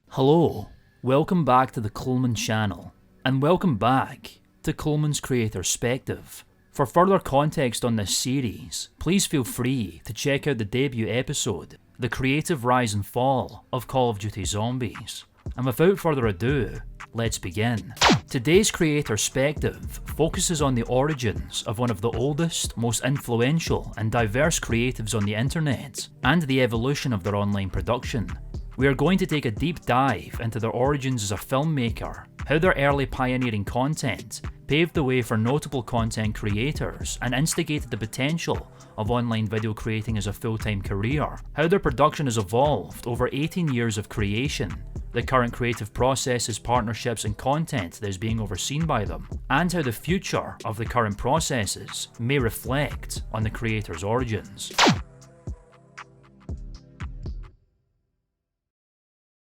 Hello, welcome back to the Klman channel, and welcome back to Klman's CREATORSPECTIVE. For further context on this series, please feel free to check out the debut episode, The Creative Rise and Fall of Call of Duty Zombies. And without further ado, let's begin. Today's CREATORSPECTIVE focuses on the origins of one of the oldest, most influential and diverse creatives on the internet, and the evolution of their online production. We are going to take a deep dive into their origins as a filmmaker, how their early pioneering content paved the way for notable content creators and instigated the potential of online video creating as a full-time career, how their production has evolved over 18 years of creation, the current creative processes, partnerships and content that is being overseen by them, and how the future of the current processes may reflect on the creator's origins.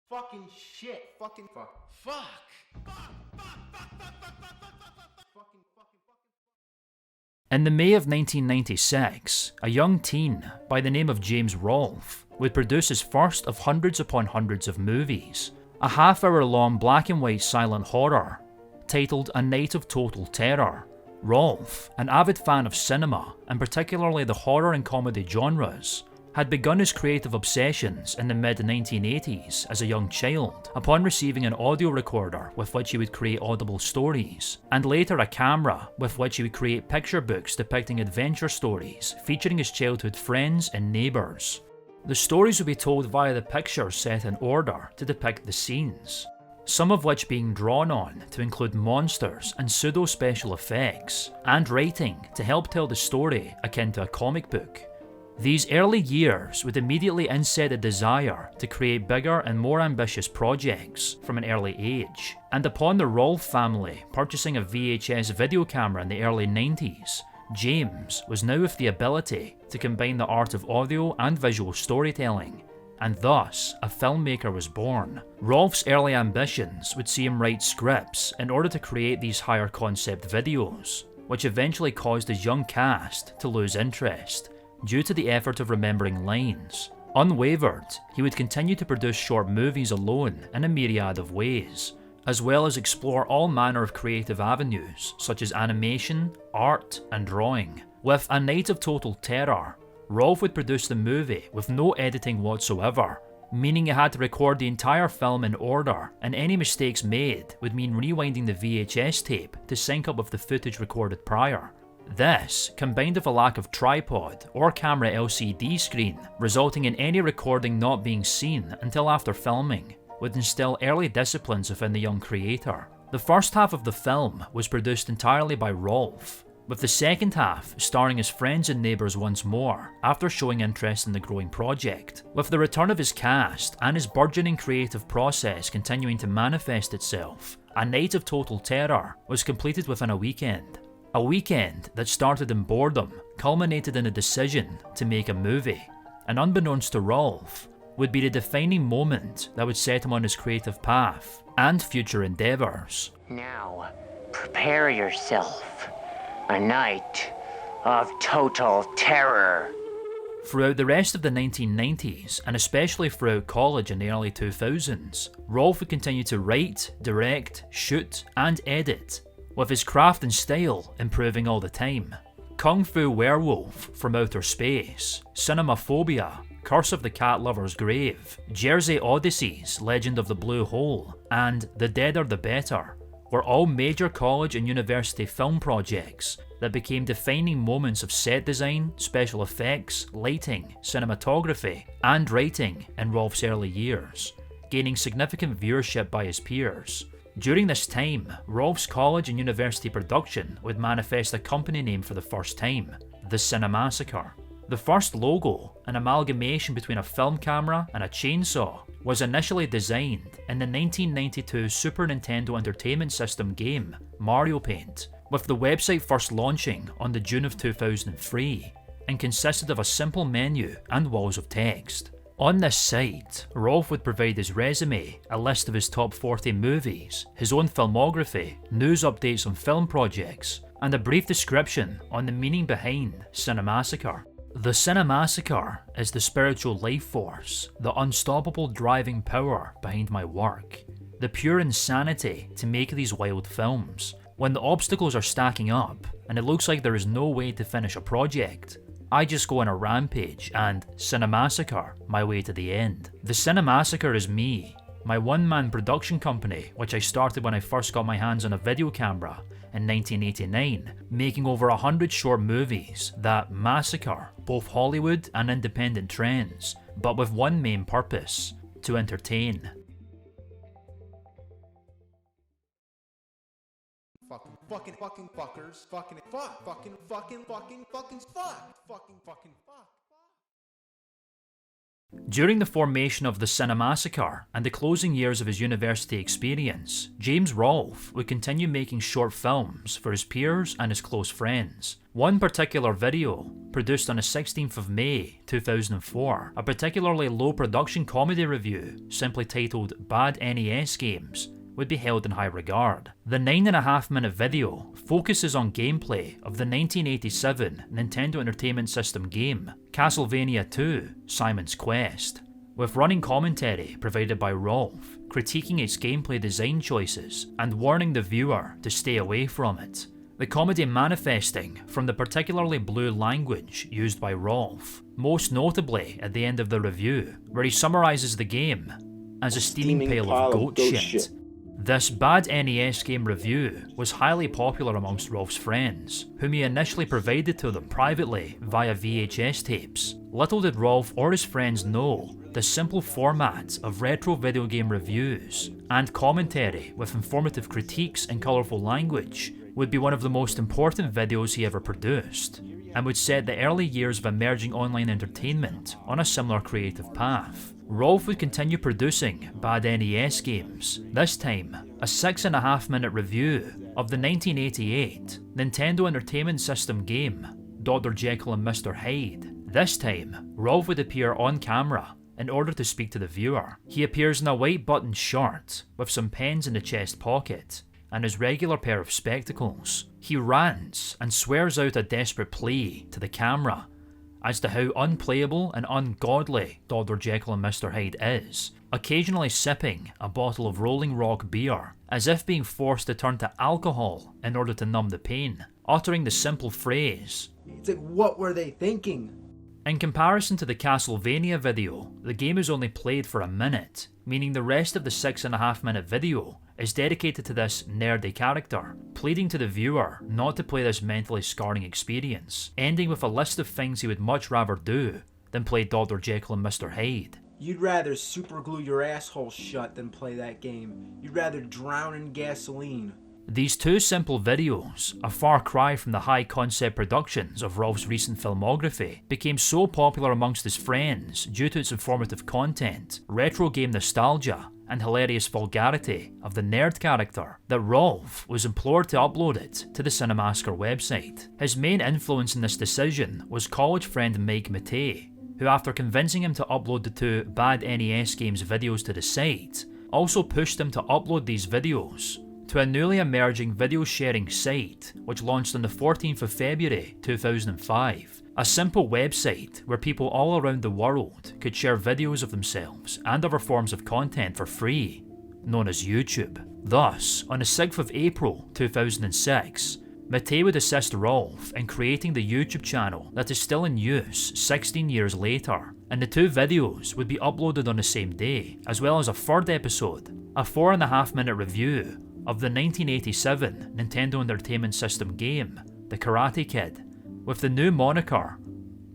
Fucking shit. Fucking fuck. In the May of 1996, a young teen by the name of James Rolfe would produce his first of hundreds upon hundreds of movies, a half-hour-long black and white silent horror titled A Night of Total Terror. Rolfe, an avid fan of cinema, and particularly the horror and comedy genres, had begun his creative obsessions in the mid-1980s as a young child upon receiving an audio recorder with which he would create audible stories, and later a camera with which he would create picture books depicting adventure stories featuring his childhood friends and neighbours. The stories would be told via the pictures set in order to depict the scenes, some of which being drawn on to include monsters and pseudo-special effects, and writing to help tell the story akin to a comic book. These early years would immediately inset a desire to create bigger and more ambitious projects from an early age, and upon the Rolfe family purchasing a VHS video camera in the early 90s, James was now with the ability to combine the art of audio and visual storytelling, and thus a filmmaker was born. Rolfe's early ambitions would see him write scripts in order to create these higher concept videos, which eventually caused his young cast to lose interest due to the effort of remembering lines. Unwavered, he would continue to produce short movies alone in a myriad of ways, as well as explore all manner of creative avenues such as animation, art and drawing. With A Night of Total Terror, Rolfe would produce the movie with no editing whatsoever, meaning he had to record the entire film in order, and any mistakes made would mean rewinding the VHS tape to sync up with the footage recorded prior. This, combined with a lack of tripod or camera LCD screen, resulting in any recording not being seen until after filming, would instill early disciplines within the young creator. The first half of the film was produced entirely by Rolfe, with the second half starring his friends and neighbours once more after showing interest in the growing project. With the return of his cast and his burgeoning creative process continuing to manifest itself, A Night of Total Terror was completed within a weekend. A weekend that started in boredom culminated in a decision to make a movie, and unbeknownst to Rolfe, would be the defining moment that would set him on his creative path and future endeavours. Now, prepare yourself. A night of total terror. Throughout the rest of the 1990s, and especially throughout college in the early 2000s, Rolfe would continue to write, direct, shoot and edit, with his craft and style improving all the time. Kung Fu Werewolf from Outer Space, Cinemaphobia, Curse of the Cat Lover's Grave, Jersey Odyssey's Legend of the Blue Hole, and The Deader the Better were all major college and university film projects that became defining moments of set design, special effects, lighting, cinematography, and writing in Rolfe's early years, gaining significant viewership by his peers. During this time, Rolfe's college and university production would manifest a company name for the first time, the Cinemassacre. The first logo, an amalgamation between a film camera and a chainsaw, was initially designed in the 1992 Super Nintendo Entertainment System game, Mario Paint, with the website first launching on the June of 2003, and consisted of a simple menu and walls of text. On this site, Rolfe would provide his resume, a list of his top 40 movies, his own filmography, news updates on film projects, and a brief description on the meaning behind Cinemassacre. The Cinemassacre is the spiritual life force, the unstoppable driving power behind my work, the pure insanity to make these wild films. When the obstacles are stacking up and it looks like there is no way to finish a project, I just go on a rampage and Cinemassacre my way to the end. The Cinemassacre is me, my one-man production company, which I started when I first got my hands on a video camera in 1989, making over 100 short movies that massacre both Hollywood and independent trends, but with one main purpose: to entertain. Fucking fuckers. Fucking fuck. During the formation of the Cinemassacre and the closing years of his university experience, James Rolfe would continue making short films for his peers and his close friends. One particular video, produced on the 16th of May 2004, a particularly low production comedy review simply titled Bad NES Games, would be held in high regard. The 9.5-minute video focuses on gameplay of the 1987 Nintendo Entertainment System game Castlevania II: Simon's Quest, with running commentary provided by Rolfe, critiquing its gameplay design choices and warning the viewer to stay away from it. The comedy manifesting from the particularly blue language used by Rolfe, most notably at the end of the review, where he summarises the game as a steaming pail of goat shit. This bad NES game review was highly popular amongst Rolfe's friends, whom he initially provided to them privately via VHS tapes. Little did Rolfe or his friends know the simple format of retro video game reviews and commentary with informative critiques in colourful language would be one of the most important videos he ever produced, and would set the early years of emerging online entertainment on a similar creative path. Rolfe would continue producing bad NES games, this time a 6.5-minute review of the 1988 Nintendo Entertainment System game Dr. Jekyll and Mr. Hyde. This time, Rolfe would appear on camera in order to speak to the viewer. He appears in a white buttoned shirt with some pens in the chest pocket and his regular pair of spectacles. He rants and swears out a desperate plea to the camera as to how unplayable and ungodly Dr. Jekyll and Mr. Hyde is, occasionally sipping a bottle of Rolling Rock beer, as if being forced to turn to alcohol in order to numb the pain, uttering the simple phrase, It's like, what were they thinking? In comparison to the Castlevania video, the game is only played for a minute, meaning the rest of the 6.5-minute video is dedicated to this nerdy character, pleading to the viewer not to play this mentally scarring experience, ending with a list of things he would much rather do than play Dr. Jekyll and Mr. Hyde. You'd rather superglue your asshole shut than play that game. You'd rather drown in gasoline. These two simple videos, a far cry from the high-concept productions of Rolfe's recent filmography, became so popular amongst his friends due to its informative content, retro game nostalgia, and hilarious vulgarity of the nerd character, that Rolfe was implored to upload it to the Cinemassacre website. His main influence in this decision was college friend Mike Matei, who after convincing him to upload the two bad NES games videos to the site, also pushed him to upload these videos to a newly emerging video sharing site which launched on the 14th of February 2005. A simple website where people all around the world could share videos of themselves and other forms of content for free, known as YouTube. Thus, on the 6th of April 2006, Matei would assist Rolfe in creating the YouTube channel that is still in use 16 years later, and the two videos would be uploaded on the same day, as well as a third episode, a 4.5-minute review of the 1987 Nintendo Entertainment System game, The Karate Kid, with the new moniker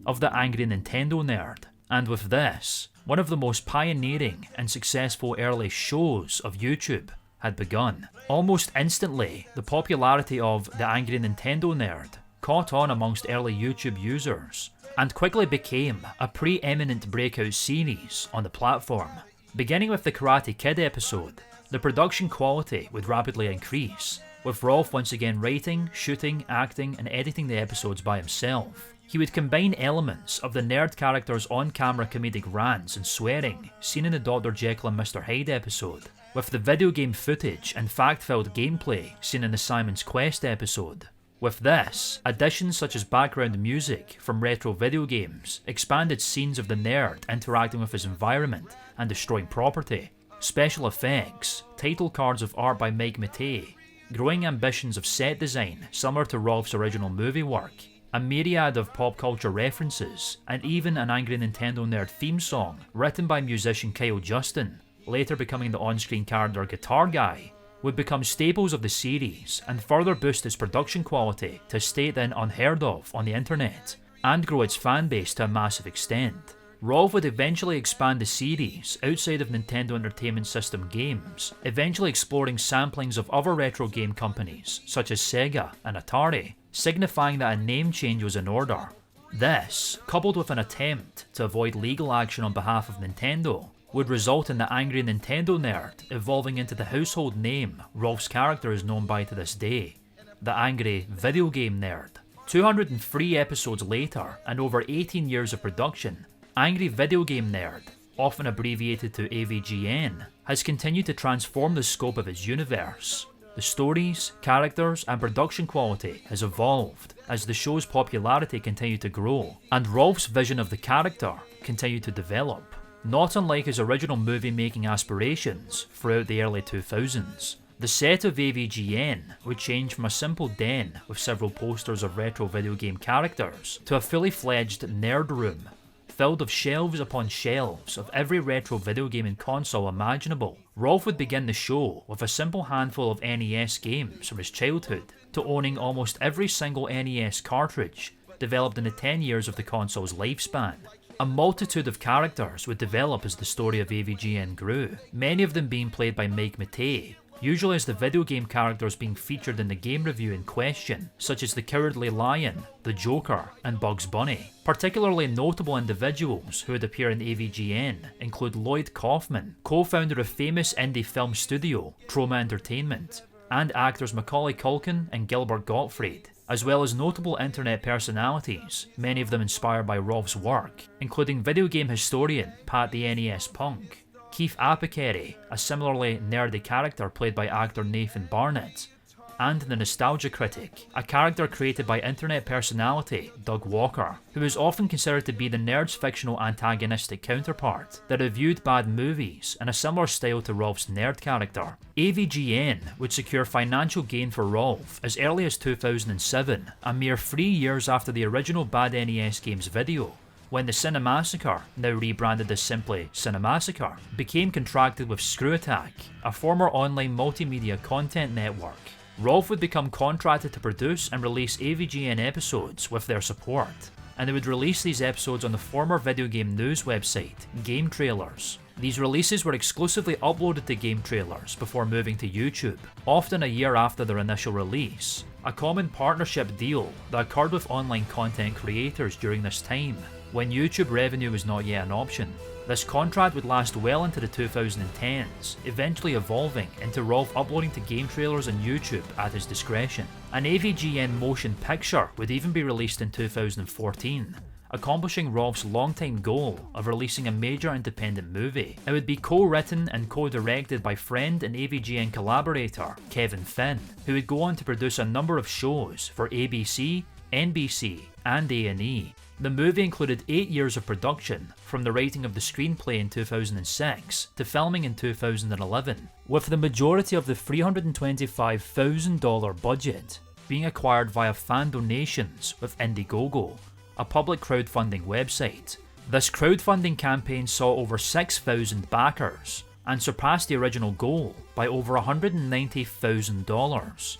of the Angry Nintendo Nerd. And with this, one of the most pioneering and successful early shows of YouTube had begun. Almost instantly, the popularity of the Angry Nintendo Nerd caught on amongst early YouTube users, and quickly became a preeminent breakout series on the platform. Beginning with the Karate Kid episode, the production quality would rapidly increase, with Rolfe once again writing, shooting, acting and editing the episodes by himself. He would combine elements of the nerd character's on-camera comedic rants and swearing seen in the Dr. Jekyll and Mr. Hyde episode, with the video game footage and fact-filled gameplay seen in the Simon's Quest episode. With this, additions such as background music from retro video games expanded scenes of the nerd interacting with his environment and destroying property, special effects, title cards of art by Mike Matei, growing ambitions of set design similar to Rolf's original movie work, a myriad of pop culture references, and even an Angry Nintendo Nerd theme song written by musician Kyle Justin, later becoming the on-screen character Guitar Guy, would become staples of the series and further boost its production quality to a state then unheard of on the internet, and grow its fanbase to a massive extent. Rolf would eventually expand the series outside of Nintendo Entertainment System games, eventually exploring samplings of other retro game companies such as Sega and Atari, signifying that a name change was in order. This, coupled with an attempt to avoid legal action on behalf of Nintendo, would result in the Angry Nintendo Nerd evolving into the household name Rolf's character is known by to this day, the Angry Video Game Nerd. 203 episodes later and over 18 years of production, Angry Video Game Nerd, often abbreviated to AVGN, has continued to transform the scope of its universe. The stories, characters, and production quality has evolved as the show's popularity continued to grow, and Rolf's vision of the character continued to develop, not unlike his original movie-making aspirations throughout the early 2000s. The set of AVGN would change from a simple den with several posters of retro video game characters to a fully fledged nerd room, filled with shelves upon shelves of every retro video game and console imaginable. Rolf would begin the show with a simple handful of NES games from his childhood, to owning almost every single NES cartridge developed in the 10 years of the console's lifespan. A multitude of characters would develop as the story of AVGN grew, many of them being played by Mike Matei, usually as the video game characters being featured in the game review in question, such as the Cowardly Lion, the Joker, and Bugs Bunny. Particularly notable individuals who would appear in AVGN include Lloyd Kaufman, co-founder of famous indie film studio Troma Entertainment, and actors Macaulay Culkin and Gilbert Gottfried, as well as notable internet personalities, many of them inspired by Rolf's work, including video game historian Pat the NES Punk, Keith Apicary, a similarly nerdy character played by actor Nathan Barnett, and the Nostalgia Critic, a character created by internet personality Doug Walker, who is often considered to be the nerd's fictional antagonistic counterpart that reviewed bad movies in a similar style to Rolf's nerd character. AVGN would secure financial gain for Rolf as early as 2007, a mere 3 years after the original Bad NES Games video, when the Cinemassacre, now rebranded as simply Cinemassacre, became contracted with Screw Attack, a former online multimedia content network. Rolf would become contracted to produce and release AVGN episodes with their support, and they would release these episodes on the former video game news website, Game Trailers. These releases were exclusively uploaded to Game Trailers before moving to YouTube, often a year after their initial release, a common partnership deal that occurred with online content creators during this time, when YouTube revenue was not yet an option. This contract would last well into the 2010s, eventually evolving into Rolf uploading to Game Trailers on YouTube at his discretion. An AVGN motion picture would even be released in 2014, accomplishing Rolf's longtime goal of releasing a major independent movie. It would be co-written and co-directed by friend and AVGN collaborator Kevin Finn, who would go on to produce a number of shows for ABC, NBC, and A&E. The movie included 8 years of production, from the writing of the screenplay in 2006 to filming in 2011, with the majority of the $325,000 budget being acquired via fan donations with Indiegogo, a public crowdfunding website. This crowdfunding campaign saw over 6,000 backers and surpassed the original goal by over $190,000.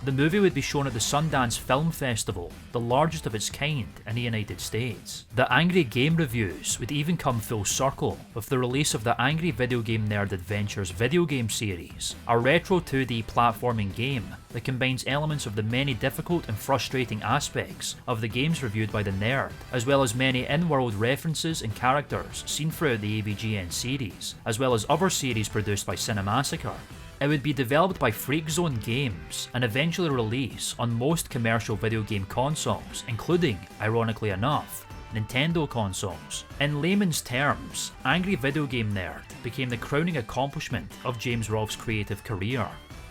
The movie would be shown at the Sundance Film Festival, the largest of its kind in the United States. The Angry Game Reviews would even come full circle with the release of the Angry Video Game Nerd Adventures video game series, a retro 2D platforming game that combines elements of the many difficult and frustrating aspects of the games reviewed by the nerd, as well as many in-world references and characters seen throughout the AVGN series, as well as other series produced by Cinemassacre. It would be developed by Freak Zone Games and eventually released on most commercial video game consoles, including, ironically enough, Nintendo consoles. In layman's terms, Angry Video Game Nerd became the crowning accomplishment of James Rolfe's creative career.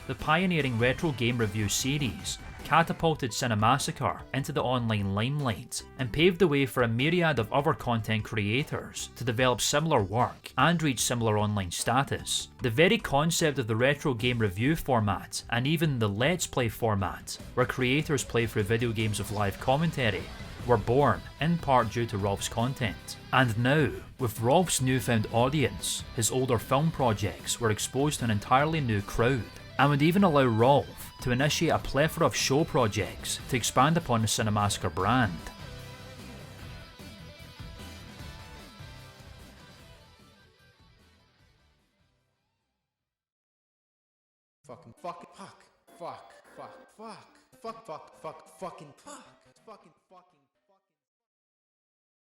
The pioneering retro game review series catapulted Cinemassacre into the online limelight and paved the way for a myriad of other content creators to develop similar work and reach similar online status. The very concept of the retro game review format, and even the Let's Play format, where creators play through video games of live commentary, were born in part due to Rolf's content. And now, with Rolf's newfound audience, his older film projects were exposed to an entirely new crowd, and would even allow Rolf to initiate a plethora of show projects to expand upon the Cinemassacre brand.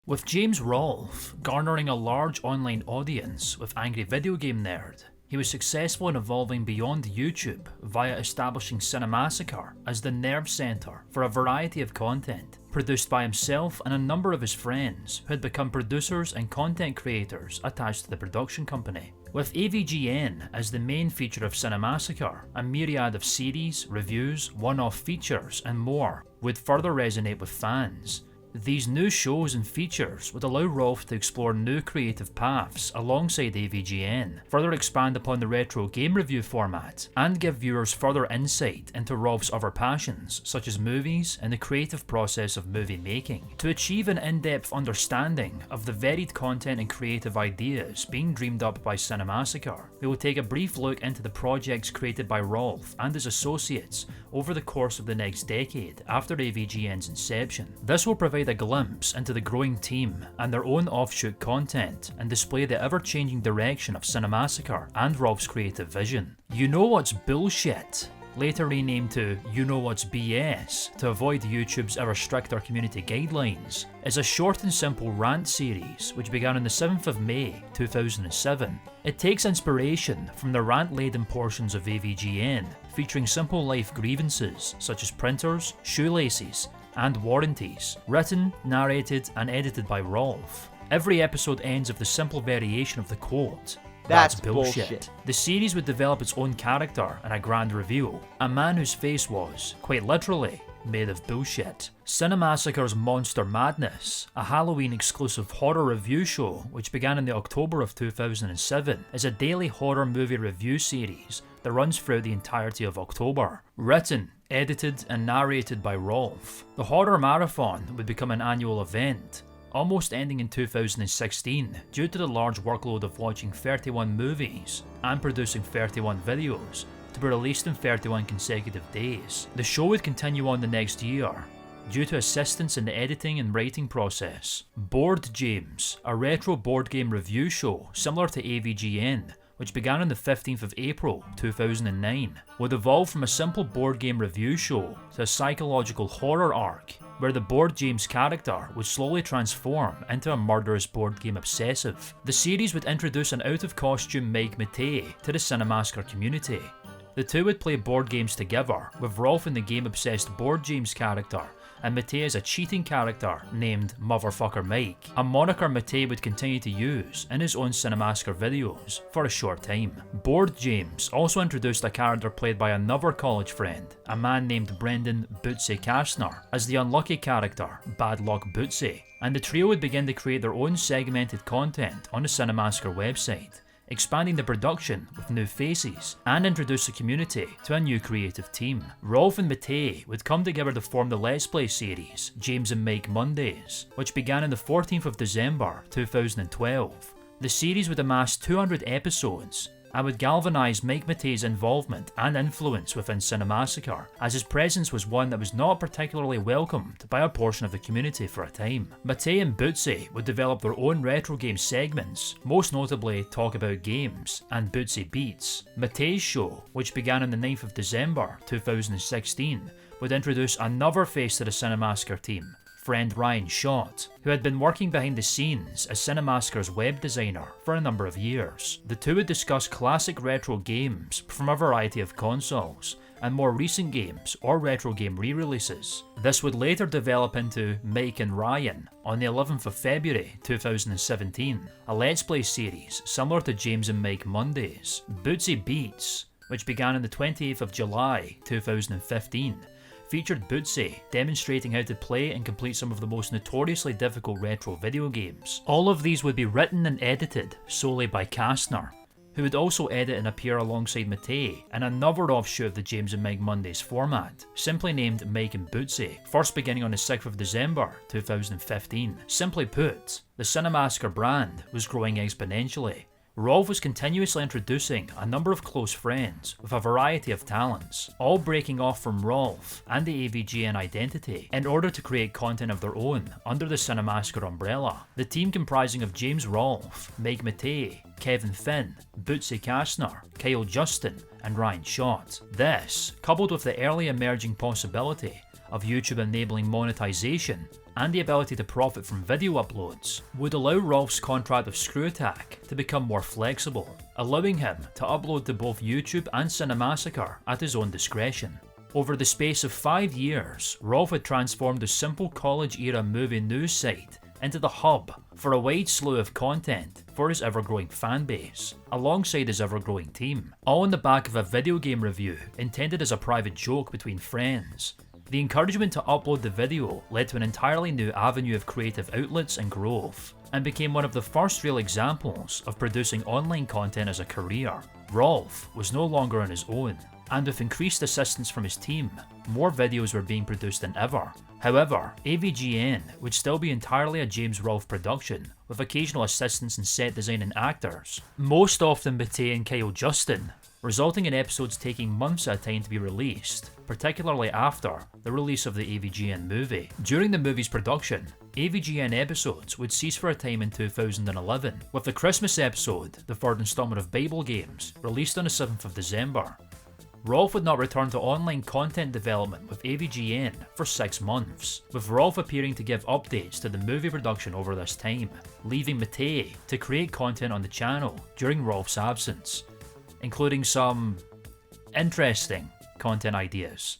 With James Rolfe garnering a large online audience with Angry Video Game Nerd, he was successful in evolving beyond YouTube via establishing Cinemassacre as the nerve centre for a variety of content, produced by himself and a number of his friends who had become producers and content creators attached to the production company. With AVGN as the main feature of Cinemassacre, a myriad of series, reviews, one-off features and more would further resonate with fans. These new shows and features would allow Rolf to explore new creative paths alongside AVGN, further expand upon the retro game review format, and give viewers further insight into Rolf's other passions, such as movies and the creative process of movie making. To achieve an in-depth understanding of the varied content and creative ideas being dreamed up by Cinemassacre, we will take a brief look into the projects created by Rolf and his associates over the course of the next decade after AVGN's inception. This will provide a glimpse into the growing team and their own offshoot content, and display the ever-changing direction of Cinemassacre and Rolf's creative vision. You Know What's Bullshit, later renamed to You Know What's BS to avoid YouTube's ever stricter community guidelines, is a short and simple rant series which began on the 7th of May 2007. It takes inspiration from the rant-laden portions of AVGN, featuring simple life grievances such as printers, shoelaces, and warranties, written, narrated, and edited by Rolf. Every episode ends with the simple variation of the quote, "That's bullshit." The series would develop its own character and a grand reveal, a man whose face was, quite literally, made of bullshit. Cinemassacre's Monster Madness, a Halloween exclusive horror review show which began in the October of 2007, is a daily horror movie review series that runs throughout the entirety of October. Written, edited and narrated by Rolf, the Horror Marathon would become an annual event, almost ending in 2016 due to the large workload of watching 31 movies and producing 31 videos to be released in 31 consecutive days. The show would continue on the next year due to assistance in the editing and writing process. Board James, a retro board game review show similar to AVGN, which began on the 15th of April 2009, would evolve from a simple board game review show to a psychological horror arc, where the Board James character would slowly transform into a murderous board game obsessive. The series would introduce an out-of-costume Mike Matei to the Cinemassacre community. The two would play board games together, with Rolf in the game-obsessed Board James character, and Matei as a cheating character named Motherfucker Mike, a moniker Matei would continue to use in his own Cinemassacre videos for a short time. Board James also introduced a character played by another college friend, a man named Brendan Bootsy Kastner, as the unlucky character Bad Luck Bootsy, and the trio would begin to create their own segmented content on the Cinemassacre website, expanding the production with new faces, and introduce the community to a new creative team. Rolf and Matei would come together to form the Let's Play series, James and Mike Mondays, which began on the 14th of December 2012. The series would amass 200 episodes, and would galvanise Mike Matei's involvement and influence within Cinemassacre, as his presence was one that was not particularly welcomed by a portion of the community for a time. Matei and Bootsy would develop their own retro game segments, most notably Talk About Games and Bootsy Beats. Matei's show, which began on the 9th of December 2016, would introduce another face to the Cinemassacre team, friend Ryan Schott, who had been working behind the scenes as Cinemassacre's web designer for a number of years. The two would discuss classic retro games from a variety of consoles, and more recent games or retro game re-releases. This would later develop into Mike and Ryan on the 11th of February 2017, a Let's Play series similar to James and Mike Mondays. Bootsy Beats, which began on the 28th of July 2015, featured Bootsy demonstrating how to play and complete some of the most notoriously difficult retro video games. All of these would be written and edited solely by Kastner, who would also edit and appear alongside Matei in another offshoot of the James and Mike Mondays format, simply named Mike and Bootsy, first beginning on the 6th of December 2015. Simply put, the Cinemassacre brand was growing exponentially. Rolf was continuously introducing a number of close friends with a variety of talents, all breaking off from Rolf and the AVGN identity in order to create content of their own under the Cinemassacre umbrella. The team comprising of James Rolfe, Mike Matei, Kevin Finn, Bootsy Kastner, Kyle Justin and Ryan Schott. This, coupled with the early emerging possibility of YouTube enabling monetization and the ability to profit from video uploads, would allow Rolf's contract with Screw Attack to become more flexible, allowing him to upload to both YouTube and Cinemassacre at his own discretion. Over the space of 5 years, Rolf had transformed the simple college-era movie news site into the hub for a wide slew of content for his ever-growing fanbase, alongside his ever-growing team, all on the back of a video game review intended as a private joke between friends. The encouragement to upload the video led to an entirely new avenue of creative outlets and growth, and became one of the first real examples of producing online content as a career. Rolf was no longer on his own, and with increased assistance from his team, more videos were being produced than ever. However, AVGN would still be entirely a James Rolfe production, with occasional assistance in set design and actors, most often Matei and Kyle Justin, resulting in episodes taking months at a time to be released, particularly after the release of the AVGN movie. During the movie's production, AVGN episodes would cease for a time in 2011, with the Christmas episode, the third installment of Bible Games, released on the 7th of December. Rolf would not return to online content development with AVGN for 6 months, with Rolf appearing to give updates to the movie production over this time, leaving Matei to create content on the channel during Rolf's absence, including some interesting content ideas.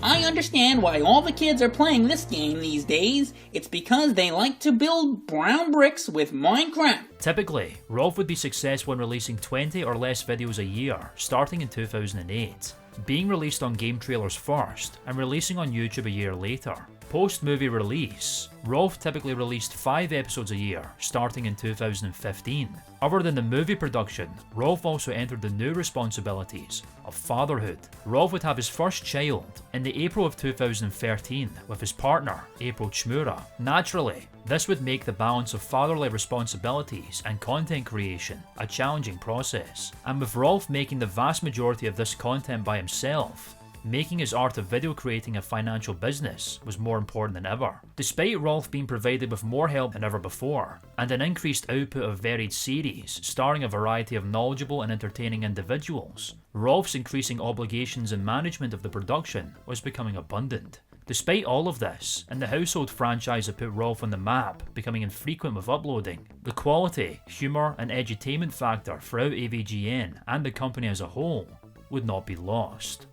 I understand why all the kids are playing this game these days. It's because they like to build brown bricks with Minecraft. Typically, Rolf would be successful in releasing 20 or less videos a year, starting in 2008, being released on game trailers first and releasing on YouTube a year later. Post-movie release, Rolf typically released 5 episodes a year, starting in 2015. Other than the movie production, Rolf also entered the new responsibilities of fatherhood. Rolf would have his first child in the April of 2013 with his partner, April Chmura. Naturally, this would make the balance of fatherly responsibilities and content creation a challenging process, and with Rolf making the vast majority of this content by himself, making his art of video creating a financial business was more important than ever. Despite Rolf being provided with more help than ever before, and an increased output of varied series starring a variety of knowledgeable and entertaining individuals, Rolf's increasing obligations and management of the production was becoming abundant. Despite all of this, and the household franchise that put Rolf on the map becoming infrequent with uploading, the quality, humour and edutainment factor throughout AVGN and the company as a whole would not be lost.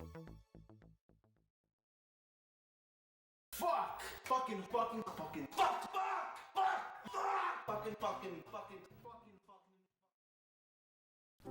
Fucking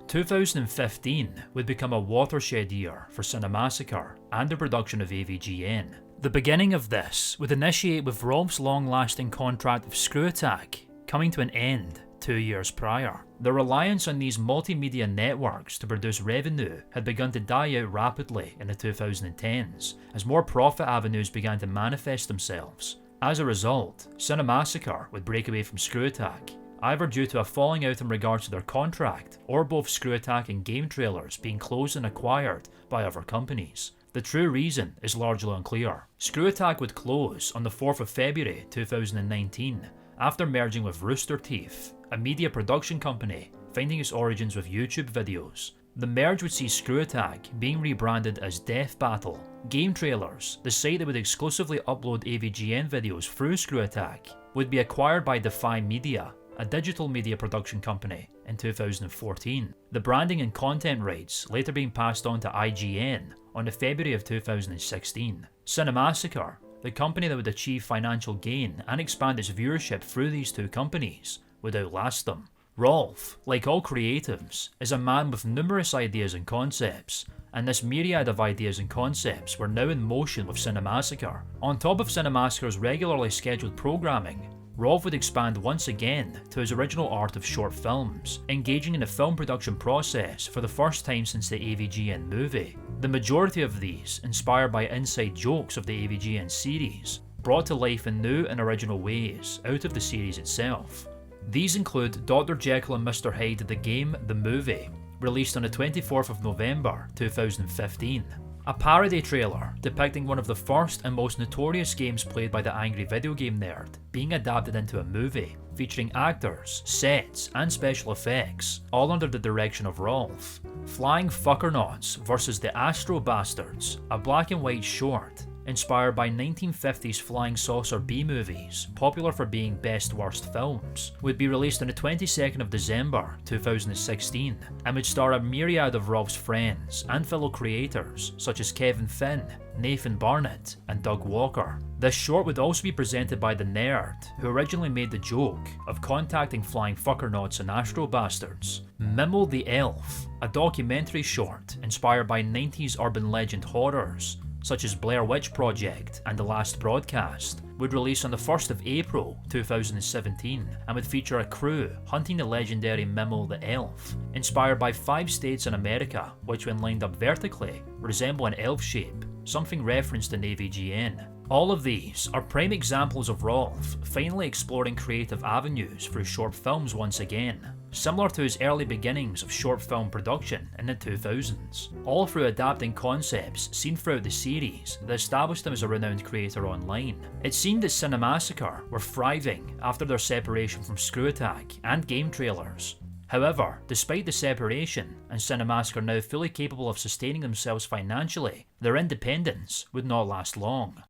2015 would become a watershed year for Cinemassacre and the production of AVGN. The beginning of this would initiate with Rolf's long-lasting contract with Screw Attack coming to an end 2 years prior. The reliance on these multimedia networks to produce revenue had begun to die out rapidly in the 2010s as more profit avenues began to manifest themselves. As a result, Cinemassacre would break away from Screw Attack, either due to a falling out in regards to their contract or both Screw Attack and Game Trailers being closed and acquired by other companies. The true reason is largely unclear. Screw Attack would close on the 4th of February 2019 after merging with Rooster Teeth, a media production company finding its origins with YouTube videos. The merge would see Screw Attack being rebranded as Death Battle. Game Trailers, the site that would exclusively upload AVGN videos through Screw Attack, would be acquired by Defy Media, a digital media production company, in 2014. The branding and content rights later being passed on to IGN on the February of 2016. Cinemassacre, the company that would achieve financial gain and expand its viewership through these two companies, would outlast them. Rolf, like all creatives, is a man with numerous ideas and concepts, and this myriad of ideas and concepts were now in motion with Cinemassacre. On top of Cinemassacre's regularly scheduled programming, Rolf would expand once again to his original art of short films, engaging in the film production process for the first time since the AVGN movie. The majority of these inspired by inside jokes of the AVGN series, brought to life in new and original ways out of the series itself. These include Dr. Jekyll and Mr. Hyde the Game, the movie, released on the 24th of November 2015. A parody trailer depicting one of the first and most notorious games played by the angry video game nerd being adapted into a movie, featuring actors, sets, and special effects, all under the direction of Rolf. Flying Fuckernauts vs. the Astro Bastards, a black and white short inspired by 1950s flying saucer B-movies, popular for being best worst films, would be released on the 22nd of December 2016, and would star a myriad of Rolf's friends and fellow creators such as Kevin Finn, Nathan Barnett, and Doug Walker. This short would also be presented by the nerd who originally made the joke of contacting flying fuckernauts and Astro Bastards. Mimel the Elf, a documentary short inspired by 90s urban legend horrors such as Blair Witch Project and The Last Broadcast, would release on the 1st of April 2017 and would feature a crew hunting the legendary Mimel the Elf, inspired by 5 states in America which, when lined up vertically, resemble an elf shape, something referenced in AVGN. All of these are prime examples of Rolf finally exploring creative avenues through short films once again, similar to his early beginnings of short film production in the 2000s, all through adapting concepts seen throughout the series that established him as a renowned creator online. It seemed that Cinemassacre were thriving after their separation from Screw Attack and game trailers. However, despite the separation and Cinemassacre now fully capable of sustaining themselves financially, their independence would not last long.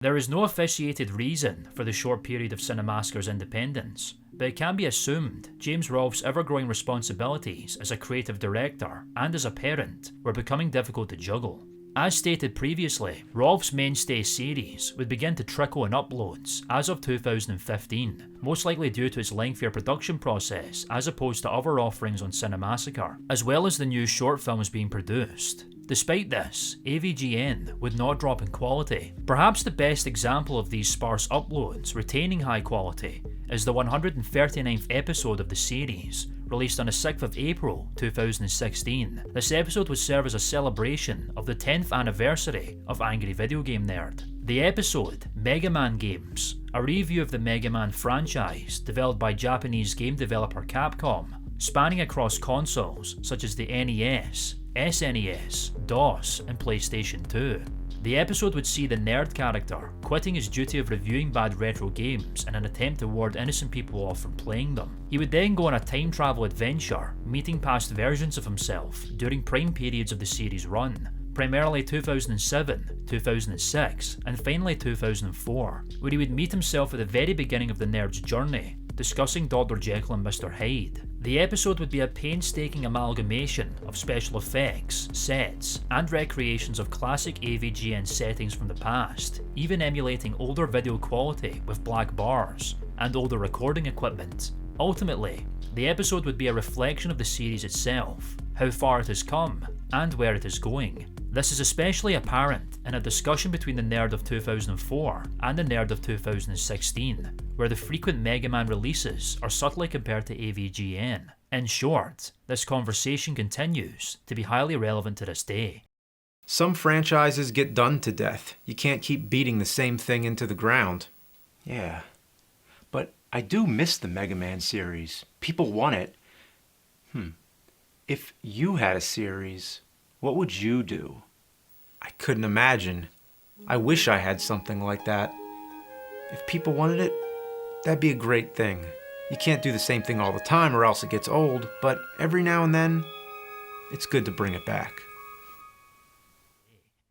There is no officiated reason for the short period of Cinemassacre's independence, but it can be assumed James Rolfe's ever-growing responsibilities as a creative director and as a parent were becoming difficult to juggle. As stated previously, Rolfe's mainstay series would begin to trickle in uploads as of 2015, most likely due to its lengthier production process as opposed to other offerings on Cinemassacre, as well as the new short films being produced. Despite this, AVGN would not drop in quality. Perhaps the best example of these sparse uploads retaining high quality is the 139th episode of the series, released on the 6th of April 2016. This episode would serve as a celebration of the 10th anniversary of Angry Video Game Nerd. The episode, Mega Man Games, a review of the Mega Man franchise developed by Japanese game developer Capcom, spanning across consoles such as the NES, SNES, DOS, and PlayStation 2. The episode would see the nerd character quitting his duty of reviewing bad retro games in an attempt to ward innocent people off from playing them. He would then go on a time travel adventure, meeting past versions of himself during prime periods of the series' run, primarily 2007, 2006, and finally 2004, where he would meet himself at the very beginning of the nerd's journey, discussing Dr. Jekyll and Mr. Hyde. The episode would be a painstaking amalgamation of special effects, sets, and recreations of classic AVGN settings from the past, even emulating older video quality with black bars and older recording equipment. Ultimately, the episode would be a reflection of the series itself, how far it has come, and where it is going. This is especially apparent in a discussion between the nerd of 2004 and the nerd of 2016, where the frequent Mega Man releases are subtly compared to AVGN. In short, this conversation continues to be highly relevant to this day. Some franchises get done to death. You can't keep beating the same thing into the ground. Yeah, but I do miss the Mega Man series. People want it. If you had a series, what would you do? I couldn't imagine. I wish I had something like that. If people wanted it, that'd be a great thing. You can't do the same thing all the time or else it gets old, but every now and then, it's good to bring it back.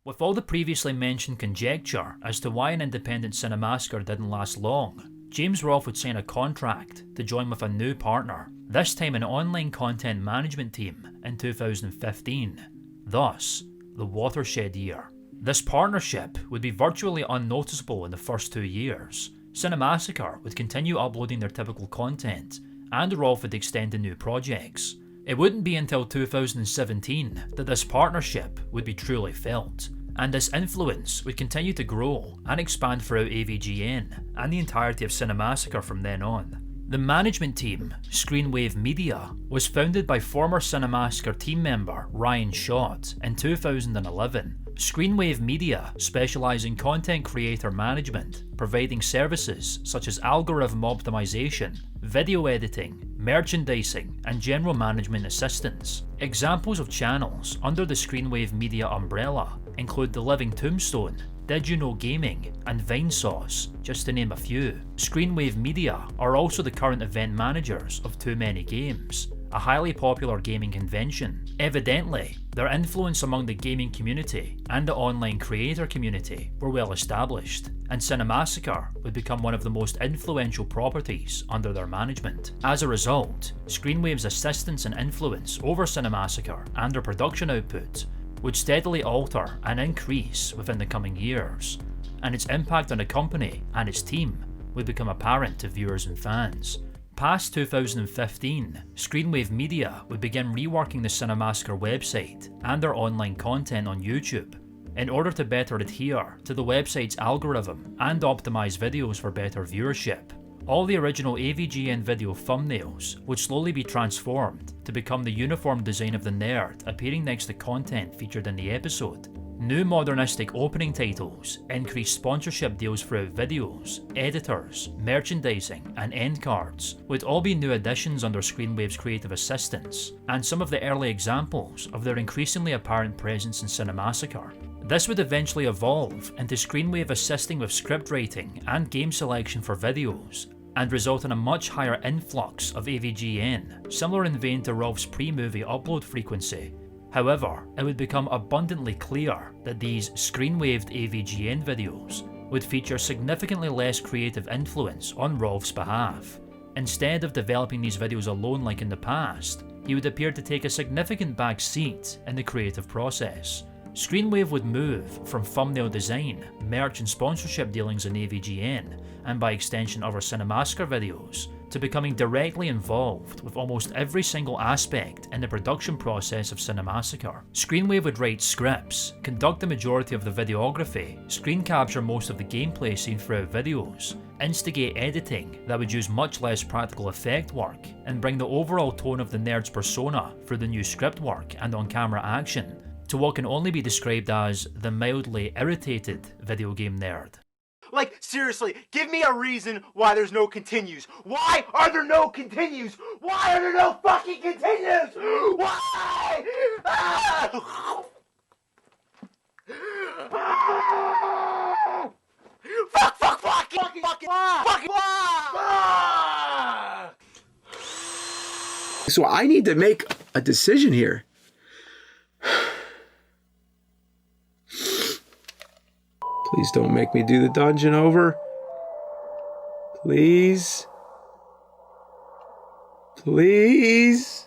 With all the previously mentioned conjecture as to why an independent Cinemassacre didn't last long, James Rolfe would sign a contract to join with a new partner, this time an online content management team, in 2015. Thus, the watershed year. This partnership would be virtually unnoticeable in the first 2 years. Cinemassacre would continue uploading their typical content, and Rolfe would extend to new projects. It wouldn't be until 2017 that this partnership would be truly felt, and this influence would continue to grow and expand throughout AVGN and the entirety of Cinemassacre from then on. The management team, Screenwave Media, was founded by former Cinemassacre team member Ryan Schott in 2011. Screenwave Media specialise in content creator management, providing services such as algorithm optimization, video editing, merchandising, and general management assistance. Examples of channels under the Screenwave Media umbrella include The Living Tombstone, Did You Know Gaming, and Vinesauce, just to name a few. Screenwave Media are also the current event managers of Too Many Games, a highly popular gaming convention. Evidently, their influence among the gaming community and the online creator community were well established, and Cinemassacre would become one of the most influential properties under their management. As a result, Screenwave's assistance and influence over Cinemassacre and their production output would steadily alter and increase within the coming years, and its impact on the company and its team would become apparent to viewers and fans. Past 2015, Screenwave Media would begin reworking the Cinemassacre website and their online content on YouTube in order to better adhere to the website's algorithm and optimize videos for better viewership. All the original AVGN video thumbnails would slowly be transformed to become the uniform design of the nerd appearing next to content featured in the episode. New modernistic opening titles, increased sponsorship deals throughout videos, editors, merchandising, and end cards would all be new additions under Screenwave's creative assistance, and some of the early examples of their increasingly apparent presence in Cinemassacre. This would eventually evolve into Screenwave assisting with script writing and game selection for videos, and result in a much higher influx of AVGN, similar in vein to Rolf's pre-movie upload frequency. However, it would become abundantly clear that these screen-waved AVGN videos would feature significantly less creative influence on Rolf's behalf. Instead of developing these videos alone like in the past, he would appear to take a significant back seat in the creative process. Screenwave would move from thumbnail design, merch and sponsorship dealings in AVGN, and by extension other Cinemassacre videos, to becoming directly involved with almost every single aspect in the production process of Cinemassacre. Screenwave would write scripts, conduct the majority of the videography, screen capture most of the gameplay seen throughout videos, instigate editing that would use much less practical effect work, and bring the overall tone of the nerd's persona through the new script work and on-camera action, to what can only be described as the mildly irritated video game nerd. Like, seriously, give me a reason why there's no continues. Why are there no continues? Why are there no fucking continues? Why? Ah! Fuck! So I need to make a decision here. Please don't make me do the dungeon over. Please. Please.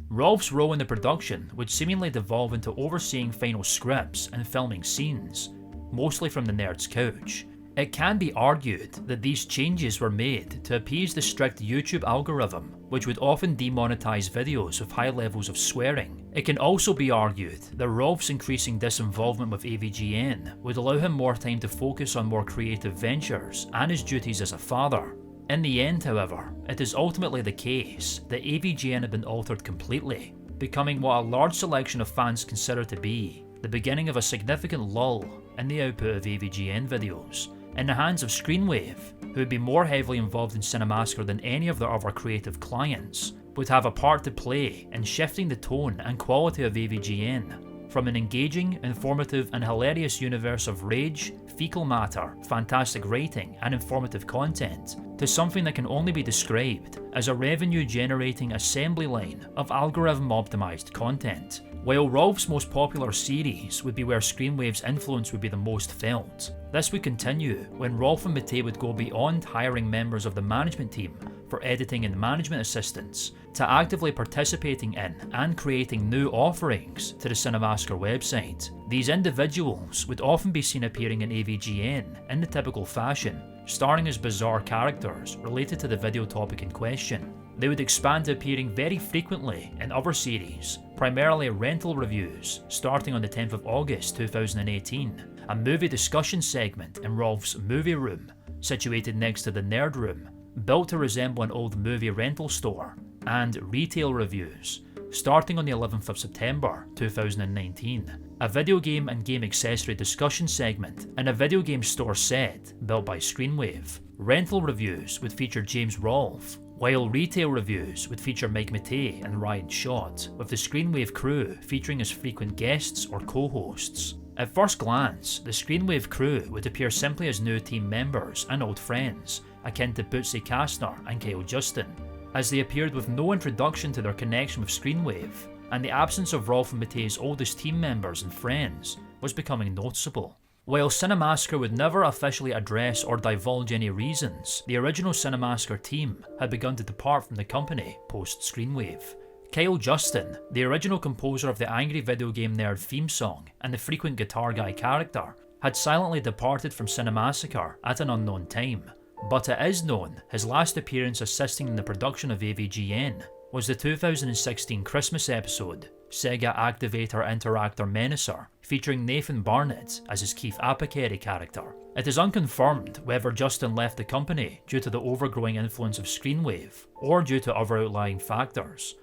Rolf's role in the production would seemingly devolve into overseeing final scripts and filming scenes, mostly from the nerd's couch. It can be argued that these changes were made to appease the strict YouTube algorithm, which would often demonetize videos with high levels of swearing. It can also be argued that Rolf's increasing disinvolvement with AVGN would allow him more time to focus on more creative ventures and his duties as a father. In the end, however, it is ultimately the case that AVGN had been altered completely, becoming what a large selection of fans consider to be the beginning of a significant lull in the output of AVGN videos, in the hands of Screenwave, who would be more heavily involved in Cinemassacre than any of their other creative clients, would have a part to play in shifting the tone and quality of AVGN from an engaging, informative and hilarious universe of rage, fecal matter, fantastic writing and informative content to something that can only be described as a revenue-generating assembly line of algorithm-optimized content. While Rolf's most popular series would be where Screenwave's influence would be the most felt, this would continue when Rolf and Matei would go beyond hiring members of the management team for editing and management assistance to actively participating in and creating new offerings to the Cinemassacre website. These individuals would often be seen appearing in AVGN in the typical fashion, starring as bizarre characters related to the video topic in question. They would expand to appearing very frequently in other series, primarily rental reviews, starting on the 10th of August 2018, a movie discussion segment in Rolf's movie room, situated next to the Nerd Room, built to resemble an old movie rental store, and retail reviews, starting on the 11th of September 2019, a video game and game accessory discussion segment in a video game store set built by Screenwave. Rental reviews would feature James Rolfe, while retail reviews would feature Mike Matei and Ryan Schott, with the Screenwave crew featuring as frequent guests or co-hosts. At first glance, the Screenwave crew would appear simply as new team members and old friends, akin to Bootsy Kastner and Kyle Justin, as they appeared with no introduction to their connection with Screenwave, and the absence of Rolf and Matei's oldest team members and friends was becoming noticeable. While Cinemassacre would never officially address or divulge any reasons, the original Cinemassacre team had begun to depart from the company post-Screenwave. Kyle Justin, the original composer of the Angry Video Game Nerd theme song and the frequent guitar guy character, had silently departed from Cinemassacre at an unknown time, but it is known his last appearance assisting in the production of AVGN was the 2016 Christmas episode, Sega Activator Interactor Menacer, featuring Nathan Barnett as his Keith Apicary character. It is unconfirmed whether Justin left the company due to the overgrowing influence of Screenwave, or due to other outlying factors.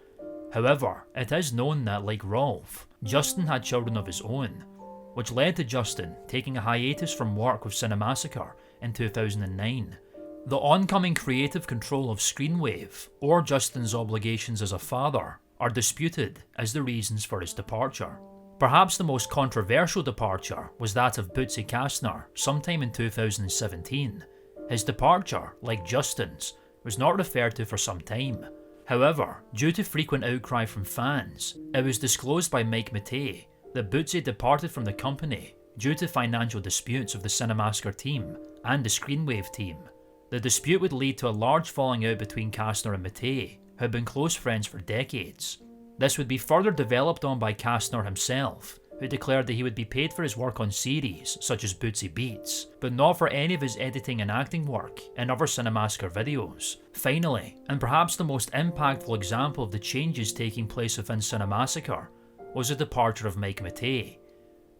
However, it is known that, like Rolf, Justin had children of his own, which led to Justin taking a hiatus from work with Cinemassacre in 2009. The oncoming creative control of Screenwave, or Justin's obligations as a father, are disputed as the reasons for his departure. Perhaps the most controversial departure was that of Bootsy Kastner sometime in 2017. His departure, like Justin's, was not referred to for some time. However, due to frequent outcry from fans, it was disclosed by Mike Matei that Bootsy departed from the company due to financial disputes of the Cinemassacre team and the Screenwave team. The dispute would lead to a large falling out between Kastner and Matei, who had been close friends for decades. This would be further developed on by Kastner himself, who declared that he would be paid for his work on series such as Bootsy Beats, but not for any of his editing and acting work in other Cinemassacre videos. Finally, and perhaps the most impactful example of the changes taking place within Cinemassacre, was the departure of Mike Matei,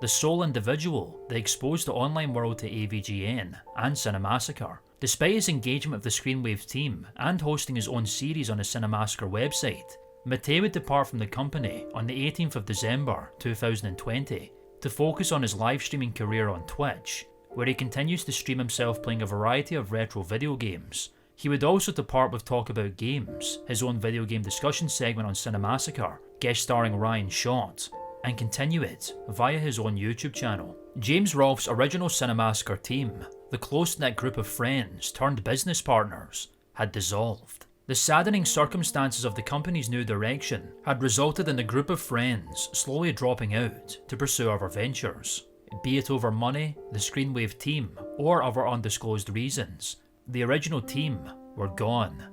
the sole individual that exposed the online world to AVGN and Cinemassacre. Despite his engagement with the Screenwave team and hosting his own series on the Cinemassacre website, Matei would depart from the company on the 18th of December 2020 to focus on his live streaming career on Twitch, where he continues to stream himself playing a variety of retro video games. He would also depart with Talk About Games, his own video game discussion segment on Cinemassacre, guest starring Ryan Schott, and continue it via his own YouTube channel. James Rolfe's original Cinemassacre team, the close-knit group of friends turned business partners, had dissolved. The saddening circumstances of the company's new direction had resulted in the group of friends slowly dropping out to pursue other ventures. Be it over money, the Screenwave team, or other undisclosed reasons, the original team were gone,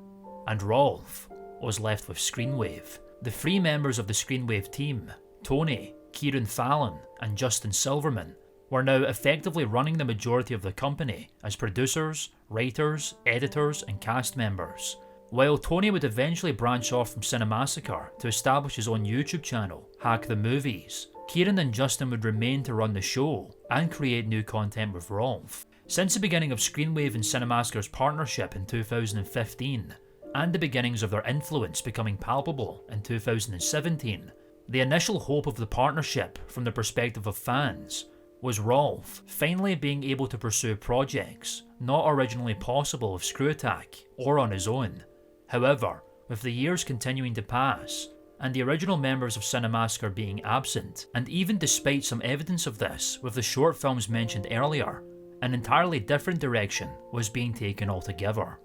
and Rolfe was left with Screenwave. The three members of the Screenwave team, Tony, Kieran Fallon, and Justin Silverman, were now effectively running the majority of the company as producers, writers, editors, and cast members. While Tony would eventually branch off from Cinemassacre to establish his own YouTube channel, Hack the Movies, Kieran and Justin would remain to run the show and create new content with Rolfe. Since the beginning of Screenwave and Cinemassacre's partnership in 2015, and the beginnings of their influence becoming palpable in 2017, the initial hope of the partnership from the perspective of fans was Rolfe finally being able to pursue projects not originally possible with Screw Attack or on his own. However, with the years continuing to pass, and the original members of Cinemassacre being absent, and even despite some evidence of this with the short films mentioned earlier, an entirely different direction was being taken altogether.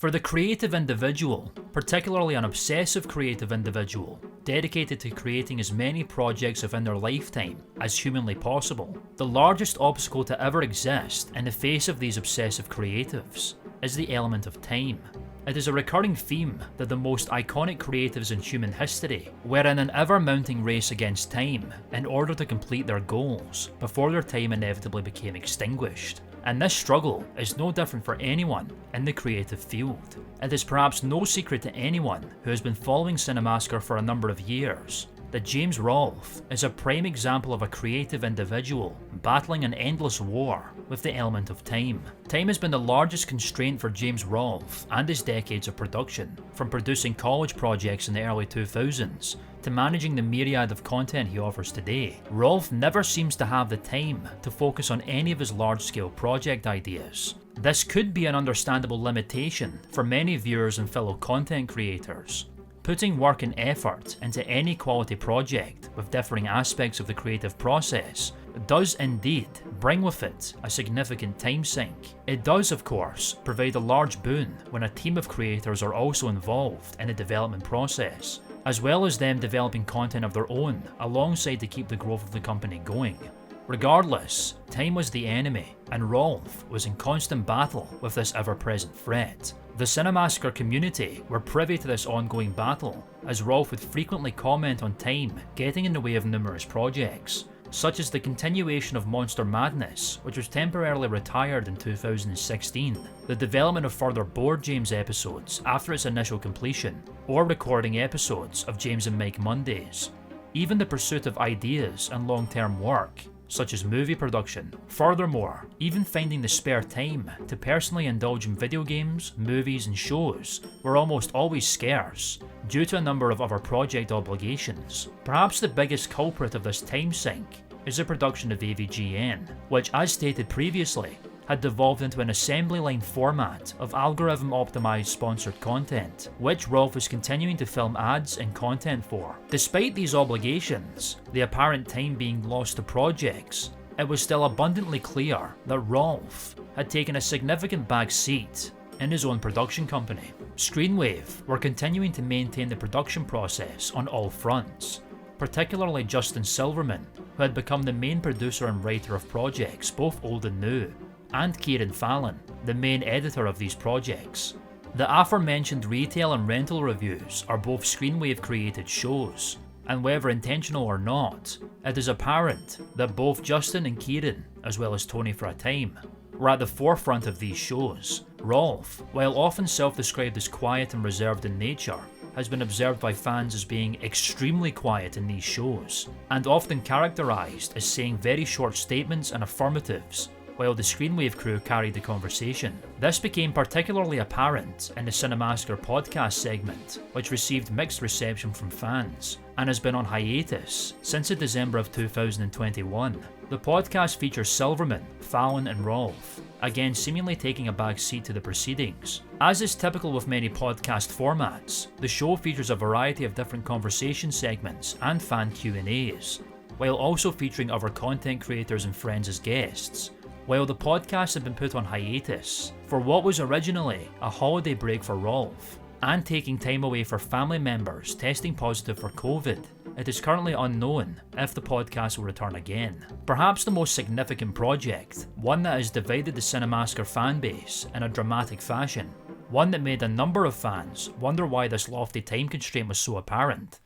For the creative individual, particularly an obsessive creative individual, dedicated to creating as many projects within their lifetime as humanly possible, the largest obstacle to ever exist in the face of these obsessive creatives is the element of time. It is a recurring theme that the most iconic creatives in human history were in an ever-mounting race against time in order to complete their goals before their time inevitably became extinguished. And this struggle is no different for anyone in the creative field. It is perhaps no secret to anyone who has been following Cinemassacre for a number of years that James Rolfe is a prime example of a creative individual battling an endless war with the element of time. Time has been the largest constraint for James Rolfe and his decades of production, from producing college projects in the early 2000s to managing the myriad of content he offers today. Rolfe never seems to have the time to focus on any of his large-scale project ideas. This could be an understandable limitation for many viewers and fellow content creators. Putting work and effort into any quality project with differing aspects of the creative process does indeed bring with it a significant time sink. It does, of course, provide a large boon when a team of creators are also involved in the development process, as well as them developing content of their own alongside to keep the growth of the company going. Regardless, time was the enemy, and Rolfe was in constant battle with this ever-present threat. The Cinemassacre community were privy to this ongoing battle, as Rolfe would frequently comment on time getting in the way of numerous projects, such as the continuation of Monster Madness, which was temporarily retired in 2016, the development of further Board James episodes after its initial completion, or recording episodes of James and Mike Mondays. Even the pursuit of ideas and long-term work, such as movie production. Furthermore, even finding the spare time to personally indulge in video games, movies and shows were almost always scarce, due to a number of other project obligations. Perhaps the biggest culprit of this time sink is the production of AVGN, which, as stated previously, had devolved into an assembly line format of algorithm-optimized sponsored content, which Rolfe was continuing to film ads and content for. Despite these obligations, the apparent time being lost to projects, it was still abundantly clear that Rolfe had taken a significant back seat in his own production company. Screenwave were continuing to maintain the production process on all fronts, particularly Justin Silverman, who had become the main producer and writer of projects both old and new, and Kieran Fallon, the main editor of these projects. The aforementioned retail and rental reviews are both Screenwave created shows, and whether intentional or not, it is apparent that both Justin and Kieran, as well as Tony for a time, were at the forefront of these shows. Rolfe, while often self-described as quiet and reserved in nature, has been observed by fans as being extremely quiet in these shows, and often characterised as saying very short statements and affirmatives, while the Screenwave crew carried the conversation. This became particularly apparent in the Cinemassacre podcast segment, which received mixed reception from fans, and has been on hiatus since the December of 2021. The podcast features Silverman, Fallon and Rolfe, again seemingly taking a back seat to the proceedings. As is typical with many podcast formats, the show features a variety of different conversation segments and fan Q&As, while also featuring other content creators and friends as guests. While the podcast had been put on hiatus for what was originally a holiday break for Rolfe, and taking time away for family members testing positive for COVID, it is currently unknown if the podcast will return again. Perhaps the most significant project, one that has divided the Cinemassacre fanbase in a dramatic fashion, one that made a number of fans wonder why this lofty time constraint was so apparent,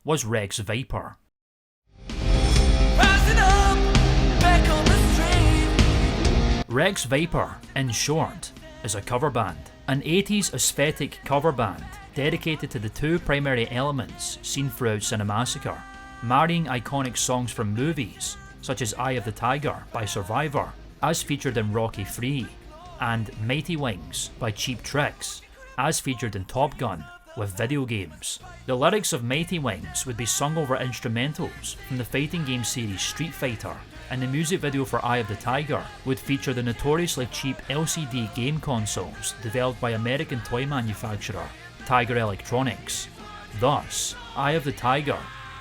was Rex Viper. Rex Viper, in short, is a cover band, an 80s aesthetic cover band dedicated to the two primary elements seen throughout Cinemassacre, marrying iconic songs from movies such as Eye of the Tiger by Survivor, as featured in Rocky III, and Mighty Wings by Cheap Tricks, as featured in Top Gun, with video games. The lyrics of Mighty Wings would be sung over instrumentals from the fighting game series Street Fighter, and the music video for Eye of the Tiger would feature the notoriously cheap LCD game consoles developed by American toy manufacturer Tiger Electronics. Thus, Eye of the Tiger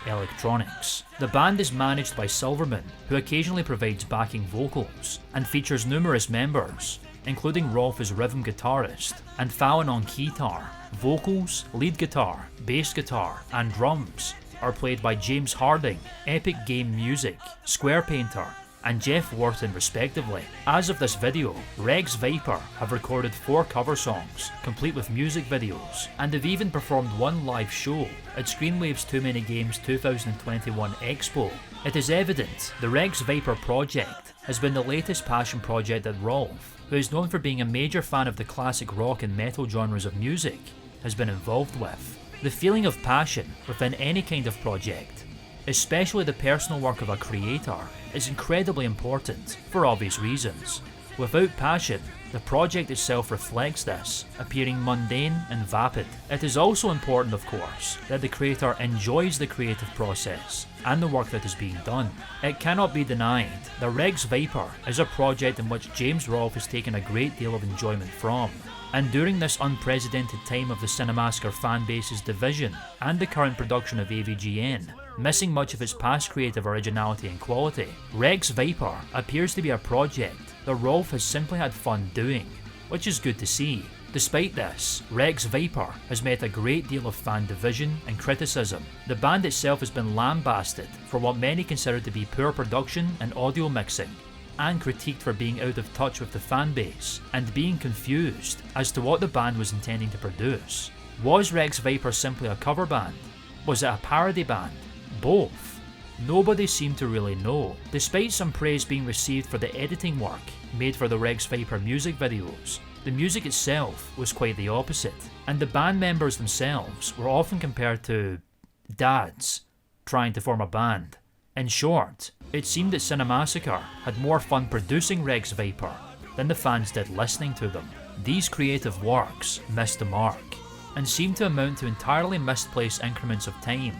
Electronics. The band is managed by Silverman, who occasionally provides backing vocals, and features numerous members, including Rolf as rhythm guitarist and Fallon on keytar. Vocals, lead guitar, bass guitar, and drums are played by James Harding, Epic Game Music, Square Painter, and Jeff Wharton respectively. As of this video, Rex Viper have recorded 4 cover songs, complete with music videos, and have even performed one live show at Screenwave's Too Many Games 2021 Expo. It is evident the Rex Viper project has been the latest passion project that Rolf, who is known for being a major fan of the classic rock and metal genres of music, has been involved with. The feeling of passion within any kind of project, especially the personal work of a creator, is incredibly important for obvious reasons. Without passion, the project itself reflects this, appearing mundane and vapid. It is also important, of course, that the creator enjoys the creative process and the work that is being done. It cannot be denied that Rex Viper is a project in which James Rolfe has taken a great deal of enjoyment from. And during this unprecedented time of the Cinemassacre fanbase's division and the current production of AVGN, missing much of its past creative originality and quality, Rex Viper appears to be a project that Rolf has simply had fun doing, which is good to see. Despite this, Rex Viper has met a great deal of fan division and criticism. The band itself has been lambasted for what many consider to be poor production and audio mixing, and critiqued for being out of touch with the fanbase and being confused as to what the band was intending to produce. Was Rex Viper simply a cover band? Was it a parody band? Both? Nobody seemed to really know. Despite some praise being received for the editing work made for the Rex Viper music videos, the music itself was quite the opposite, and the band members themselves were often compared to dads trying to form a band. In short, it seemed that Cinemassacre had more fun producing Rex Viper than the fans did listening to them. These creative works missed the mark, and seemed to amount to entirely misplaced increments of time,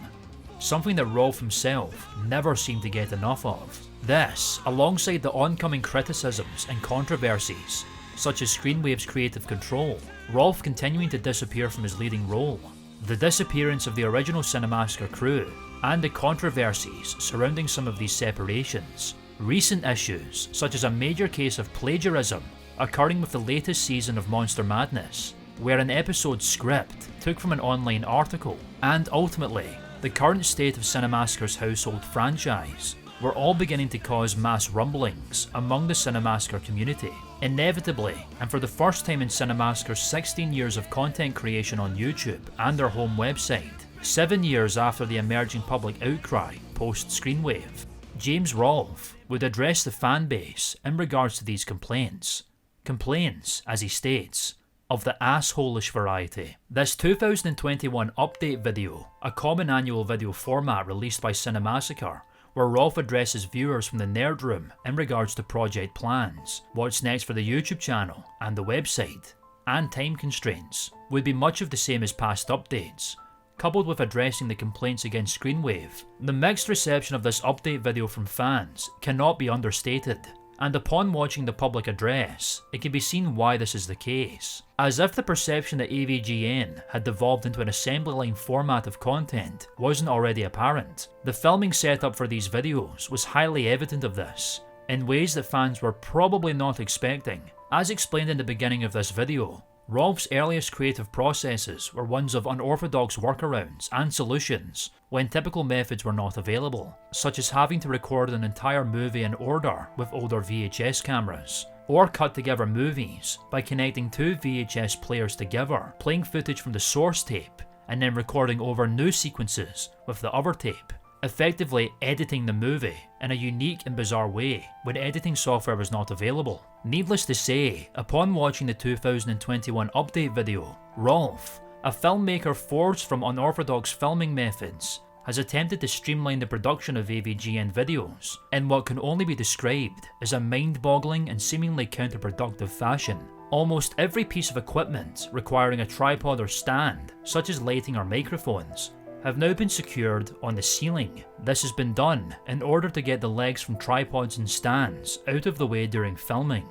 something that Rolf himself never seemed to get enough of. This, alongside the oncoming criticisms and controversies, such as Screenwave's creative control, Rolf continuing to disappear from his leading role, the disappearance of the original Cinemassacre crew, and the controversies surrounding some of these separations. Recent issues, such as a major case of plagiarism occurring with the latest season of Monster Madness, where an episode's script took from an online article, and ultimately, the current state of Cinemassacre's household franchise, were all beginning to cause mass rumblings among the Cinemassacre community. Inevitably, and for the first time in Cinemassacre's 16 years of content creation on YouTube and their home website, 7 years after the emerging public outcry post-Screenwave, James Rolfe would address the fanbase in regards to these complaints. Complaints, as he states, of the asshole-ish variety. This 2021 update video, a common annual video format released by Cinemassacre, where Rolf addresses viewers from the Nerd Room in regards to project plans, what's next for the YouTube channel and the website, and time constraints, would be much of the same as past updates, coupled with addressing the complaints against Screenwave. The mixed reception of this update video from fans cannot be understated, and upon watching the public address, it can be seen why this is the case. As if the perception that AVGN had devolved into an assembly line format of content wasn't already apparent, the filming setup for these videos was highly evident of this, in ways that fans were probably not expecting. As explained in the beginning of this video, Rolf's earliest creative processes were ones of unorthodox workarounds and solutions when typical methods were not available, such as having to record an entire movie in order with older VHS cameras, or cut together movies by connecting 2 VHS players together, playing footage from the source tape, and then recording over new sequences with the other tape, effectively editing the movie in a unique and bizarre way when editing software was not available. Needless to say, upon watching the 2021 update video, Rolf, a filmmaker forged from unorthodox filming methods, has attempted to streamline the production of AVGN videos in what can only be described as a mind-boggling and seemingly counterproductive fashion. Almost every piece of equipment requiring a tripod or stand, such as lighting or microphones, have now been secured on the ceiling. This has been done in order to get the legs from tripods and stands out of the way during filming.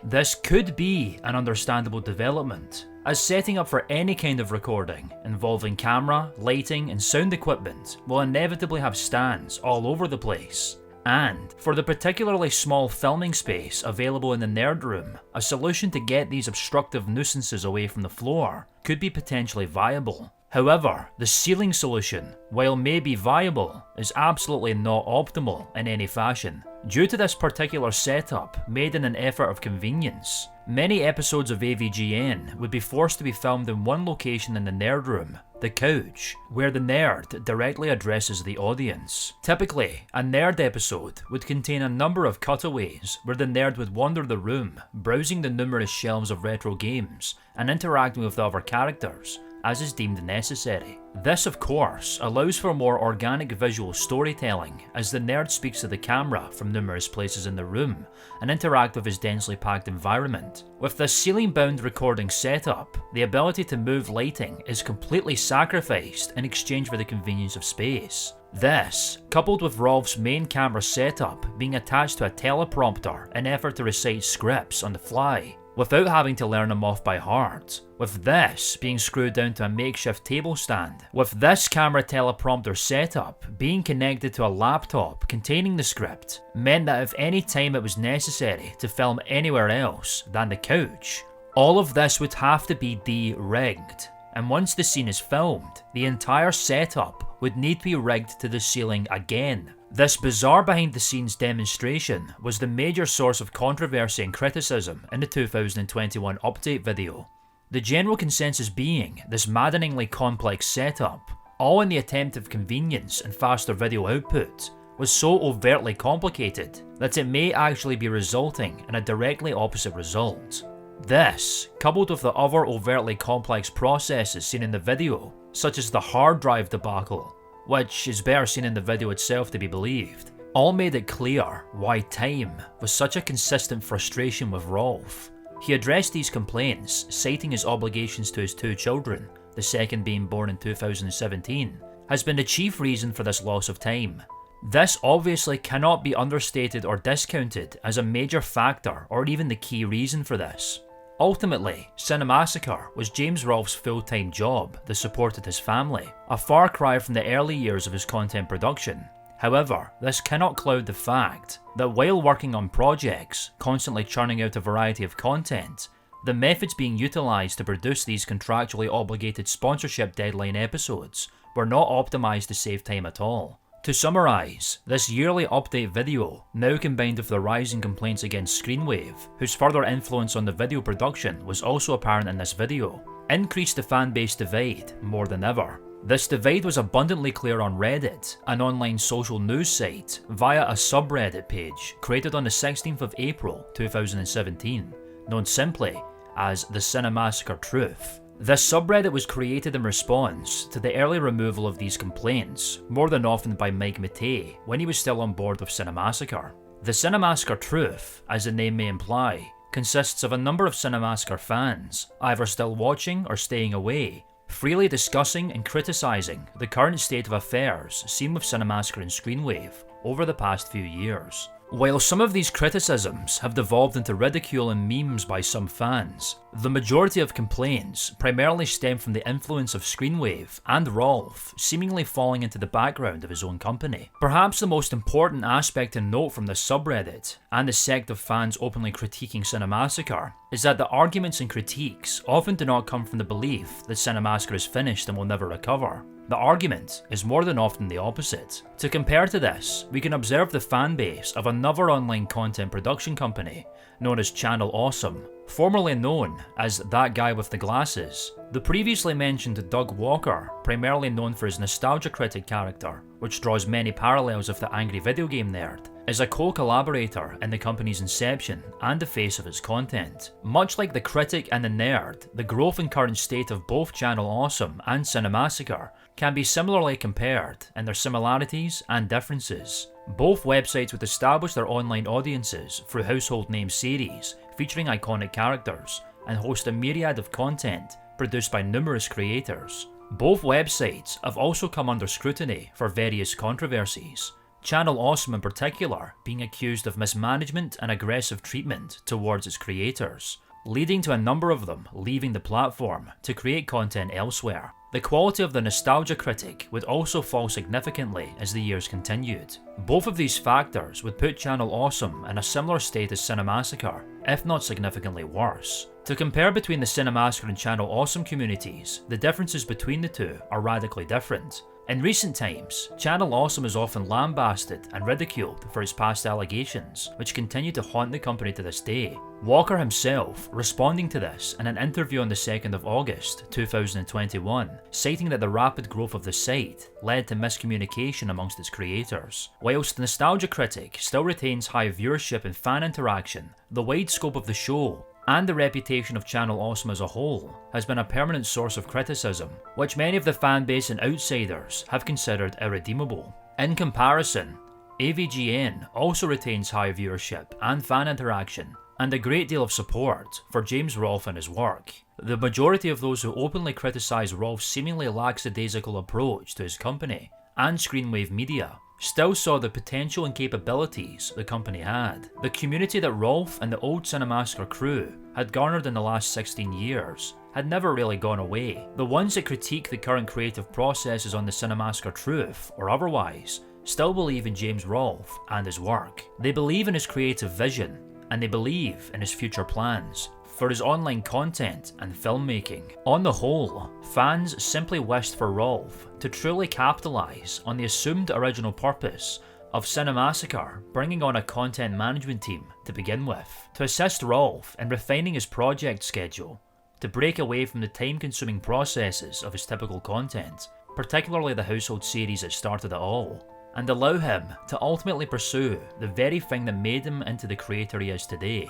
This could be an understandable development, as setting up for any kind of recording involving camera, lighting and sound equipment will inevitably have stands all over the place, And, for the particularly small filming space available in the nerd room, a solution to get these obstructive nuisances away from the floor could be potentially viable. However, the ceiling solution, while may be viable, is absolutely not optimal in any fashion. Due to this particular setup, made in an effort of convenience, many episodes of AVGN would be forced to be filmed in one location in the nerd room, the couch, where the nerd directly addresses the audience. Typically, a nerd episode would contain a number of cutaways where the nerd would wander the room, browsing the numerous shelves of retro games and interacting with the other characters, as is deemed necessary. This, of course, allows for more organic visual storytelling as the nerd speaks to the camera from numerous places in the room and interact with his densely packed environment. With this ceiling-bound recording setup, the ability to move lighting is completely sacrificed in exchange for the convenience of space. This, coupled with Rolf's main camera setup being attached to a teleprompter in effort to recite scripts on the fly, without having to learn them off by heart, with this being screwed down to a makeshift table stand, with this camera teleprompter setup being connected to a laptop containing the script, meant that if any time it was necessary to film anywhere else than the couch, all of this would have to be de-rigged. And once the scene is filmed, the entire setup would need to be rigged to the ceiling again. This bizarre behind-the-scenes demonstration was the major source of controversy and criticism in the 2021 update video. The general consensus being this maddeningly complex setup, all in the attempt of convenience and faster video output, was so overtly complicated that it may actually be resulting in a directly opposite result. This, coupled with the other overtly complex processes seen in the video, such as the hard drive debacle, which is better seen in the video itself to be believed, all made it clear why time was such a consistent frustration with Rolf. He addressed these complaints, citing his obligations to his two children, the second being born in 2017, has been the chief reason for this loss of time. This obviously cannot be understated or discounted as a major factor or even the key reason for this. Ultimately, Cinemassacre was James Rolfe's full-time job that supported his family, a far cry from the early years of his content production. However, this cannot cloud the fact that while working on projects, constantly churning out a variety of content, the methods being utilised to produce these contractually obligated sponsorship deadline episodes were not optimised to save time at all. To summarise, this yearly update video, now combined with the rising complaints against Screenwave, whose further influence on the video production was also apparent in this video, increased the fanbase divide more than ever. This divide was abundantly clear on Reddit, an online social news site, via a subreddit page created on the 16th of April 2017, known simply as the Cinemassacre Truth. This subreddit was created in response to the early removal of these complaints, more than often by Mike Matei when he was still on board with Cinemassacre. The Cinemassacre Truth, as the name may imply, consists of a number of Cinemassacre fans, either still watching or staying away, freely discussing and criticising the current state of affairs seen with Cinemassacre and Screenwave over the past few years. While some of these criticisms have devolved into ridicule and memes by some fans, the majority of complaints primarily stem from the influence of Screenwave and Rolf seemingly falling into the background of his own company. Perhaps the most important aspect to note from this subreddit, and the sect of fans openly critiquing Cinemassacre, is that the arguments and critiques often do not come from the belief that Cinemassacre is finished and will never recover. The argument is more than often the opposite. To compare to this, we can observe the fanbase of another online content production company known as Channel Awesome, formerly known as That Guy with the Glasses. The previously mentioned Doug Walker, primarily known for his nostalgia critic character, which draws many parallels with the angry video game nerd, is a co-collaborator in the company's inception and the face of its content. Much like the critic and the nerd, the growth and current state of both Channel Awesome and Cinemassacre can be similarly compared in their similarities and differences. Both websites would establish their online audiences through household name series featuring iconic characters and host a myriad of content produced by numerous creators. Both websites have also come under scrutiny for various controversies, Channel Awesome in particular being accused of mismanagement and aggressive treatment towards its creators, leading to a number of them leaving the platform to create content elsewhere. The quality of the nostalgia critic would also fall significantly as the years continued. Both of these factors would put Channel Awesome in a similar state as Cinemassacre, if not significantly worse. To compare between the Cinemassacre and Channel Awesome communities, the differences between the two are radically different. In recent times, Channel Awesome is often lambasted and ridiculed for its past allegations, which continue to haunt the company to this day. Walker himself responding to this in an interview on the 2nd of August 2021, citing that the rapid growth of the site led to miscommunication amongst its creators. Whilst the Nostalgia Critic still retains high viewership and fan interaction, the wide scope of the show and the reputation of Channel Awesome as a whole has been a permanent source of criticism, which many of the fanbase and outsiders have considered irredeemable. In comparison, AVGN also retains high viewership and fan interaction, and a great deal of support for James Rolfe and his work. The majority of those who openly criticise Rolfe's seemingly lackadaisical approach to his company and Screenwave Media still saw the potential and capabilities the company had. The community that Rolfe and the old Cinemassacre crew had garnered in the last 16 years had never really gone away. The ones that critique the current creative processes on the Cinemassacre truth, or otherwise, still believe in James Rolfe and his work. They believe in his creative vision, and they believe in his future plans for his online content and filmmaking. On the whole, fans simply wished for Rolfe to truly capitalise on the assumed original purpose of Cinemassacre bringing on a content management team to begin with, to assist Rolfe in refining his project schedule, to break away from the time-consuming processes of his typical content, particularly the household series that started it all, and allow him to ultimately pursue the very thing that made him into the creator he is today,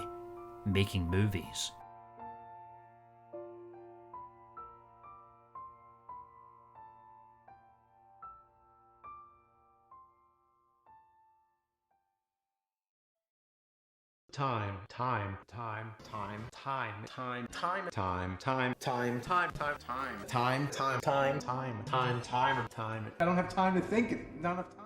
making movies. Time. I don't have time to think. I don't have time.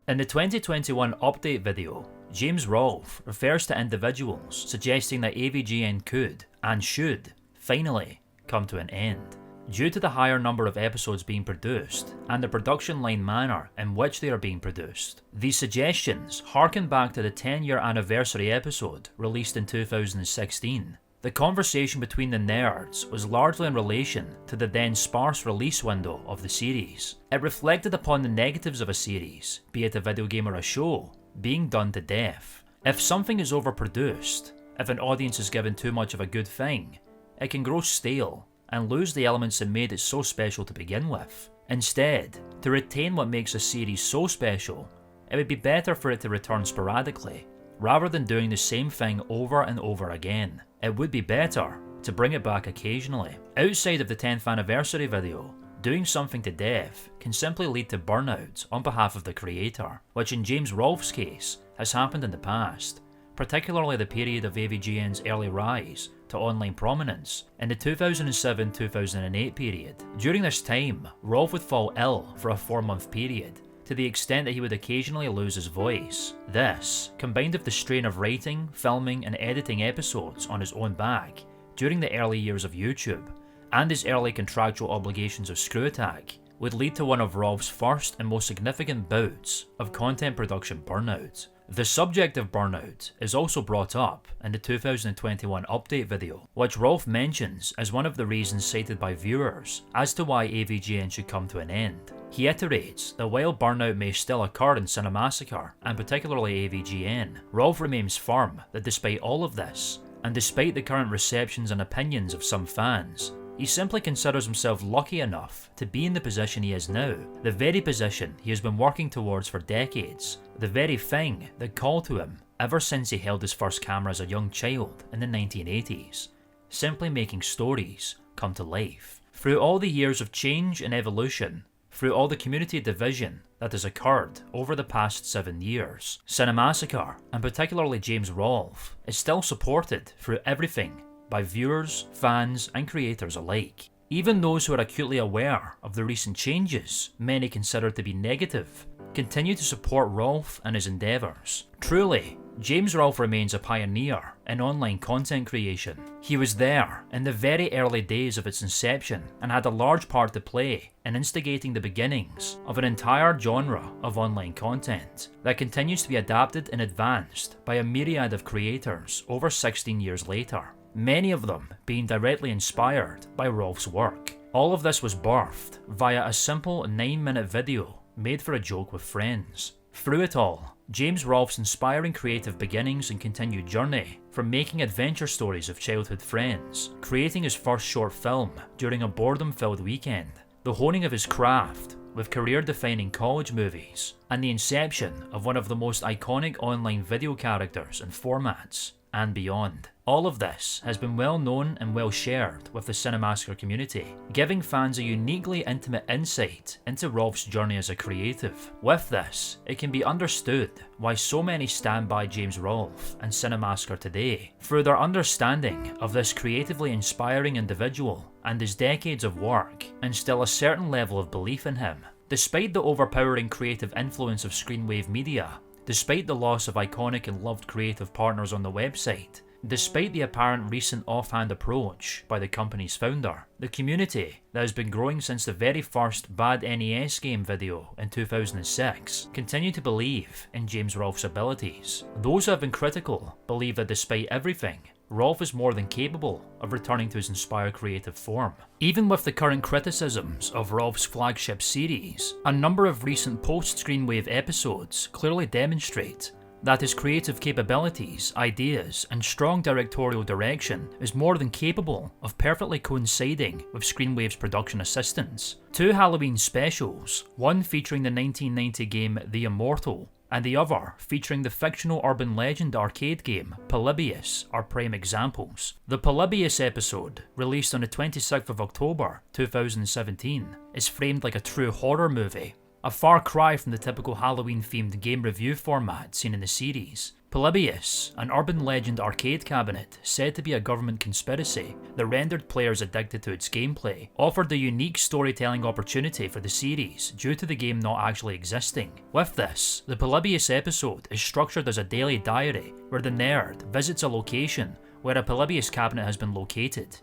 In the 2021 update video, James Rolfe refers to individuals suggesting that AVGN could, and should, finally come to an end. Due to the higher number of episodes being produced, and the production line manner in which they are being produced, these suggestions harken back to the 10-year anniversary episode released in 2016. The conversation between the nerds was largely in relation to the then sparse release window of the series. It reflected upon the negatives of a series, be it a video game or a show, being done to death. If something is overproduced, if an audience is given too much of a good thing, it can grow stale and lose the elements that made it so special to begin with. Instead, to retain what makes a series so special, it would be better for it to return sporadically, rather than doing the same thing over and over again. It would be better to bring it back occasionally. Outside of the 10th anniversary video, doing something to death can simply lead to burnout on behalf of the creator, which in James Rolfe's case has happened in the past, particularly the period of AVGN's early rise to online prominence in the 2007-2008 period. During this time, Rolfe would fall ill for a 4-month period, to the extent that he would occasionally lose his voice. This, combined with the strain of writing, filming and editing episodes on his own back during the early years of YouTube, and his early contractual obligations of Screw Attack, would lead to one of Rolfe's first and most significant bouts of content production burnout. The subject of burnout is also brought up in the 2021 update video, which Rolfe mentions as one of the reasons cited by viewers as to why AVGN should come to an end. He iterates that while burnout may still occur in Cinemassacre, and particularly AVGN, Rolfe remains firm that despite all of this, and despite the current receptions and opinions of some fans, he simply considers himself lucky enough to be in the position he is now, the very position he has been working towards for decades, the very thing that called to him ever since he held his first camera as a young child in the 1980s, simply making stories come to life. Through all the years of change and evolution, through all the community division that has occurred over the past 7 years, Cinemassacre, and particularly James Rolfe, is still supported through everything by viewers, fans and creators alike. Even those who are acutely aware of the recent changes, many consider to be negative, continue to support Rolfe and his endeavours. Truly, James Rolfe remains a pioneer in online content creation. He was there in the very early days of its inception and had a large part to play in instigating the beginnings of an entire genre of online content that continues to be adapted and advanced by a myriad of creators over 16 years later, many of them being directly inspired by Rolfe's work. All of this was birthed via a simple 9-minute video made for a joke with friends. Through it all, James Rolfe's inspiring creative beginnings and continued journey, from making adventure stories of childhood friends, creating his first short film during a boredom-filled weekend, the honing of his craft with career-defining college movies, and the inception of one of the most iconic online video characters and formats, and beyond. All of this has been well known and well shared with the Cinemassacre community, giving fans a uniquely intimate insight into Rolfe's journey as a creative. With this, it can be understood why so many stand by James Rolfe and Cinemassacre today, through their understanding of this creatively inspiring individual and his decades of work, and still a certain level of belief in him. Despite the overpowering creative influence of screenwave media, despite the loss of iconic and loved creative partners on the website, despite the apparent recent offhand approach by the company's founder, the community that has been growing since the very first Bad NES game video in 2006 continue to believe in James Rolfe's abilities. Those who have been critical believe that despite everything, Rolfe is more than capable of returning to his inspired creative form. Even with the current criticisms of Rolfe's flagship series, a number of recent post-Screenwave episodes clearly demonstrate that his creative capabilities, ideas, and strong directorial direction is more than capable of perfectly coinciding with Screenwave's production assistance. 2 Halloween specials, one featuring the 1990 game The Immortal, and the other featuring the fictional urban legend arcade game Polybius, are prime examples. The Polybius episode, released on the 26th of October 2017, is framed like a true horror movie, a far cry from the typical Halloween-themed game review format seen in the series. Polybius, an urban legend arcade cabinet said to be a government conspiracy that rendered players addicted to its gameplay, offered a unique storytelling opportunity for the series due to the game not actually existing. With this, the Polybius episode is structured as a daily diary where the nerd visits a location where a Polybius cabinet has been located.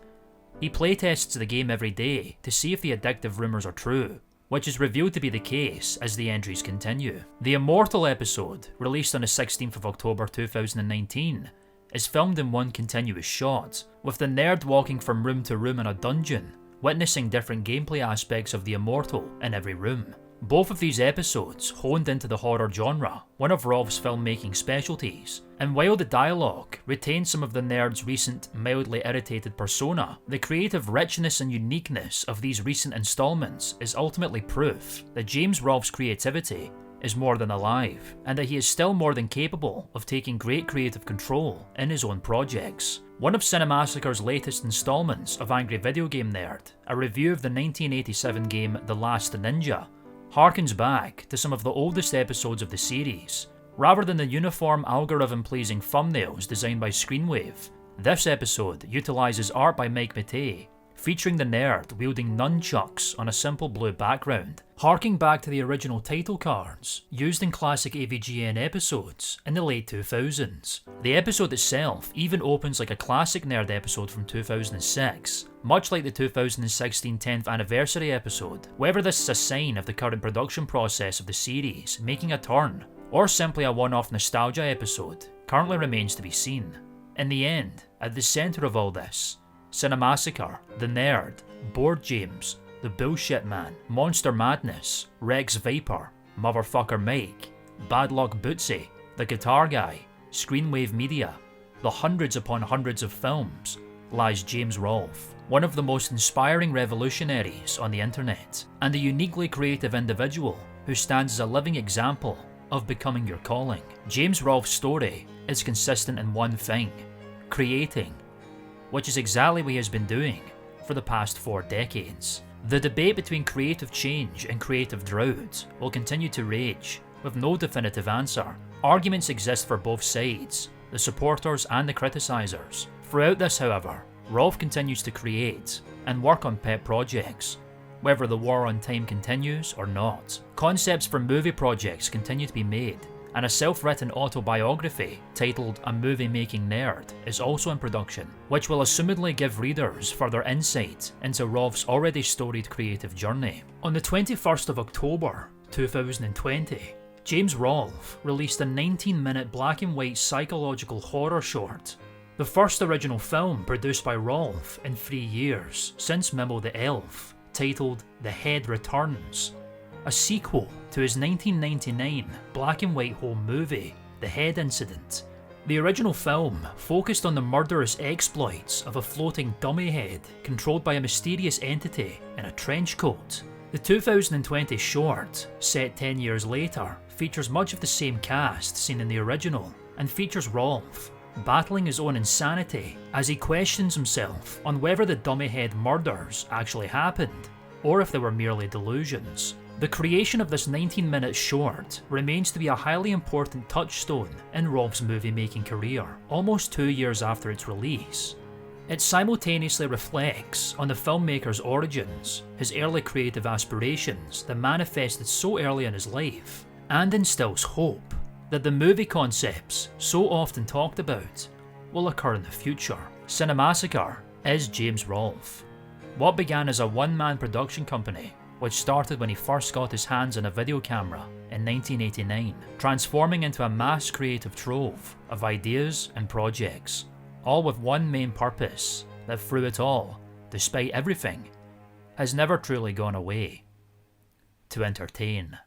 He playtests the game every day to see if the addictive rumours are true, which is revealed to be the case as the entries continue. The Immortal episode, released on the 16th of October 2019, is filmed in one continuous shot, with the nerd walking from room to room in a dungeon, witnessing different gameplay aspects of the Immortal in every room. Both of these episodes honed into the horror genre, one of Rolfe's filmmaking specialties, and while the dialogue retains some of the nerd's recent mildly irritated persona, the creative richness and uniqueness of these recent installments is ultimately proof that James Rolfe's creativity is more than alive, and that he is still more than capable of taking great creative control in his own projects. One of Cinemassacre's latest installments of Angry Video Game Nerd, a review of the 1987 game The Last Ninja, harkens back to some of the oldest episodes of the series. Rather than the uniform algorithm-pleasing thumbnails designed by Screenwave, this episode utilises art by Mike Matei, featuring the nerd wielding nunchucks on a simple blue background, harking back to the original title cards used in classic AVGN episodes in the late 2000s. The episode itself even opens like a classic nerd episode from 2006, much like the 2016 10th anniversary episode. Whether this is a sign of the current production process of the series making a turn, or simply a one-off nostalgia episode, currently remains to be seen. In the end, at the centre of all this, Cinemassacre, The Nerd, Bored James, The Bullshit Man, Monster Madness, Rex Viper, Motherfucker Mike, Bad Luck Bootsy, The Guitar Guy, Screenwave Media, the hundreds upon hundreds of films, lies James Rolfe, one of the most inspiring revolutionaries on the internet, and a uniquely creative individual who stands as a living example of becoming your calling. James Rolfe's story is consistent in one thing: creating, which is exactly what he has been doing for the past 4 decades. The debate between creative change and creative drought will continue to rage, with no definitive answer. Arguments exist for both sides, the supporters and the criticisers. Throughout this, however, Rolfe continues to create and work on pet projects, whether the war on time continues or not. Concepts for movie projects continue to be made, and a self-written autobiography titled A Movie Making Nerd is also in production, which will assumedly give readers further insight into Rolf's already storied creative journey. On the 21st of October 2020, James Rolfe released a 19-minute black and white psychological horror short, the first original film produced by Rolfe in 3 years since Mimo the Elf, titled The Head Returns, a sequel to his 1999 black and white home movie, The Head Incident. The original film focused on the murderous exploits of a floating dummy head controlled by a mysterious entity in a trench coat. The 2020 short, set 10 years later, features much of the same cast seen in the original, and features Rolfe battling his own insanity as he questions himself on whether the dummy head murders actually happened, or if they were merely delusions. The creation of this 19-minute short remains to be a highly important touchstone in Rolf's movie-making career, almost 2 years after its release. It simultaneously reflects on the filmmaker's origins, his early creative aspirations that manifested so early in his life, and instills hope that the movie concepts so often talked about will occur in the future. Cinemassacre is James Rolfe. What began as a one-man production company, which started when he first got his hands on a video camera in 1989, transforming into a mass creative trove of ideas and projects, all with one main purpose that through it all, despite everything, has never truly gone away: to entertain.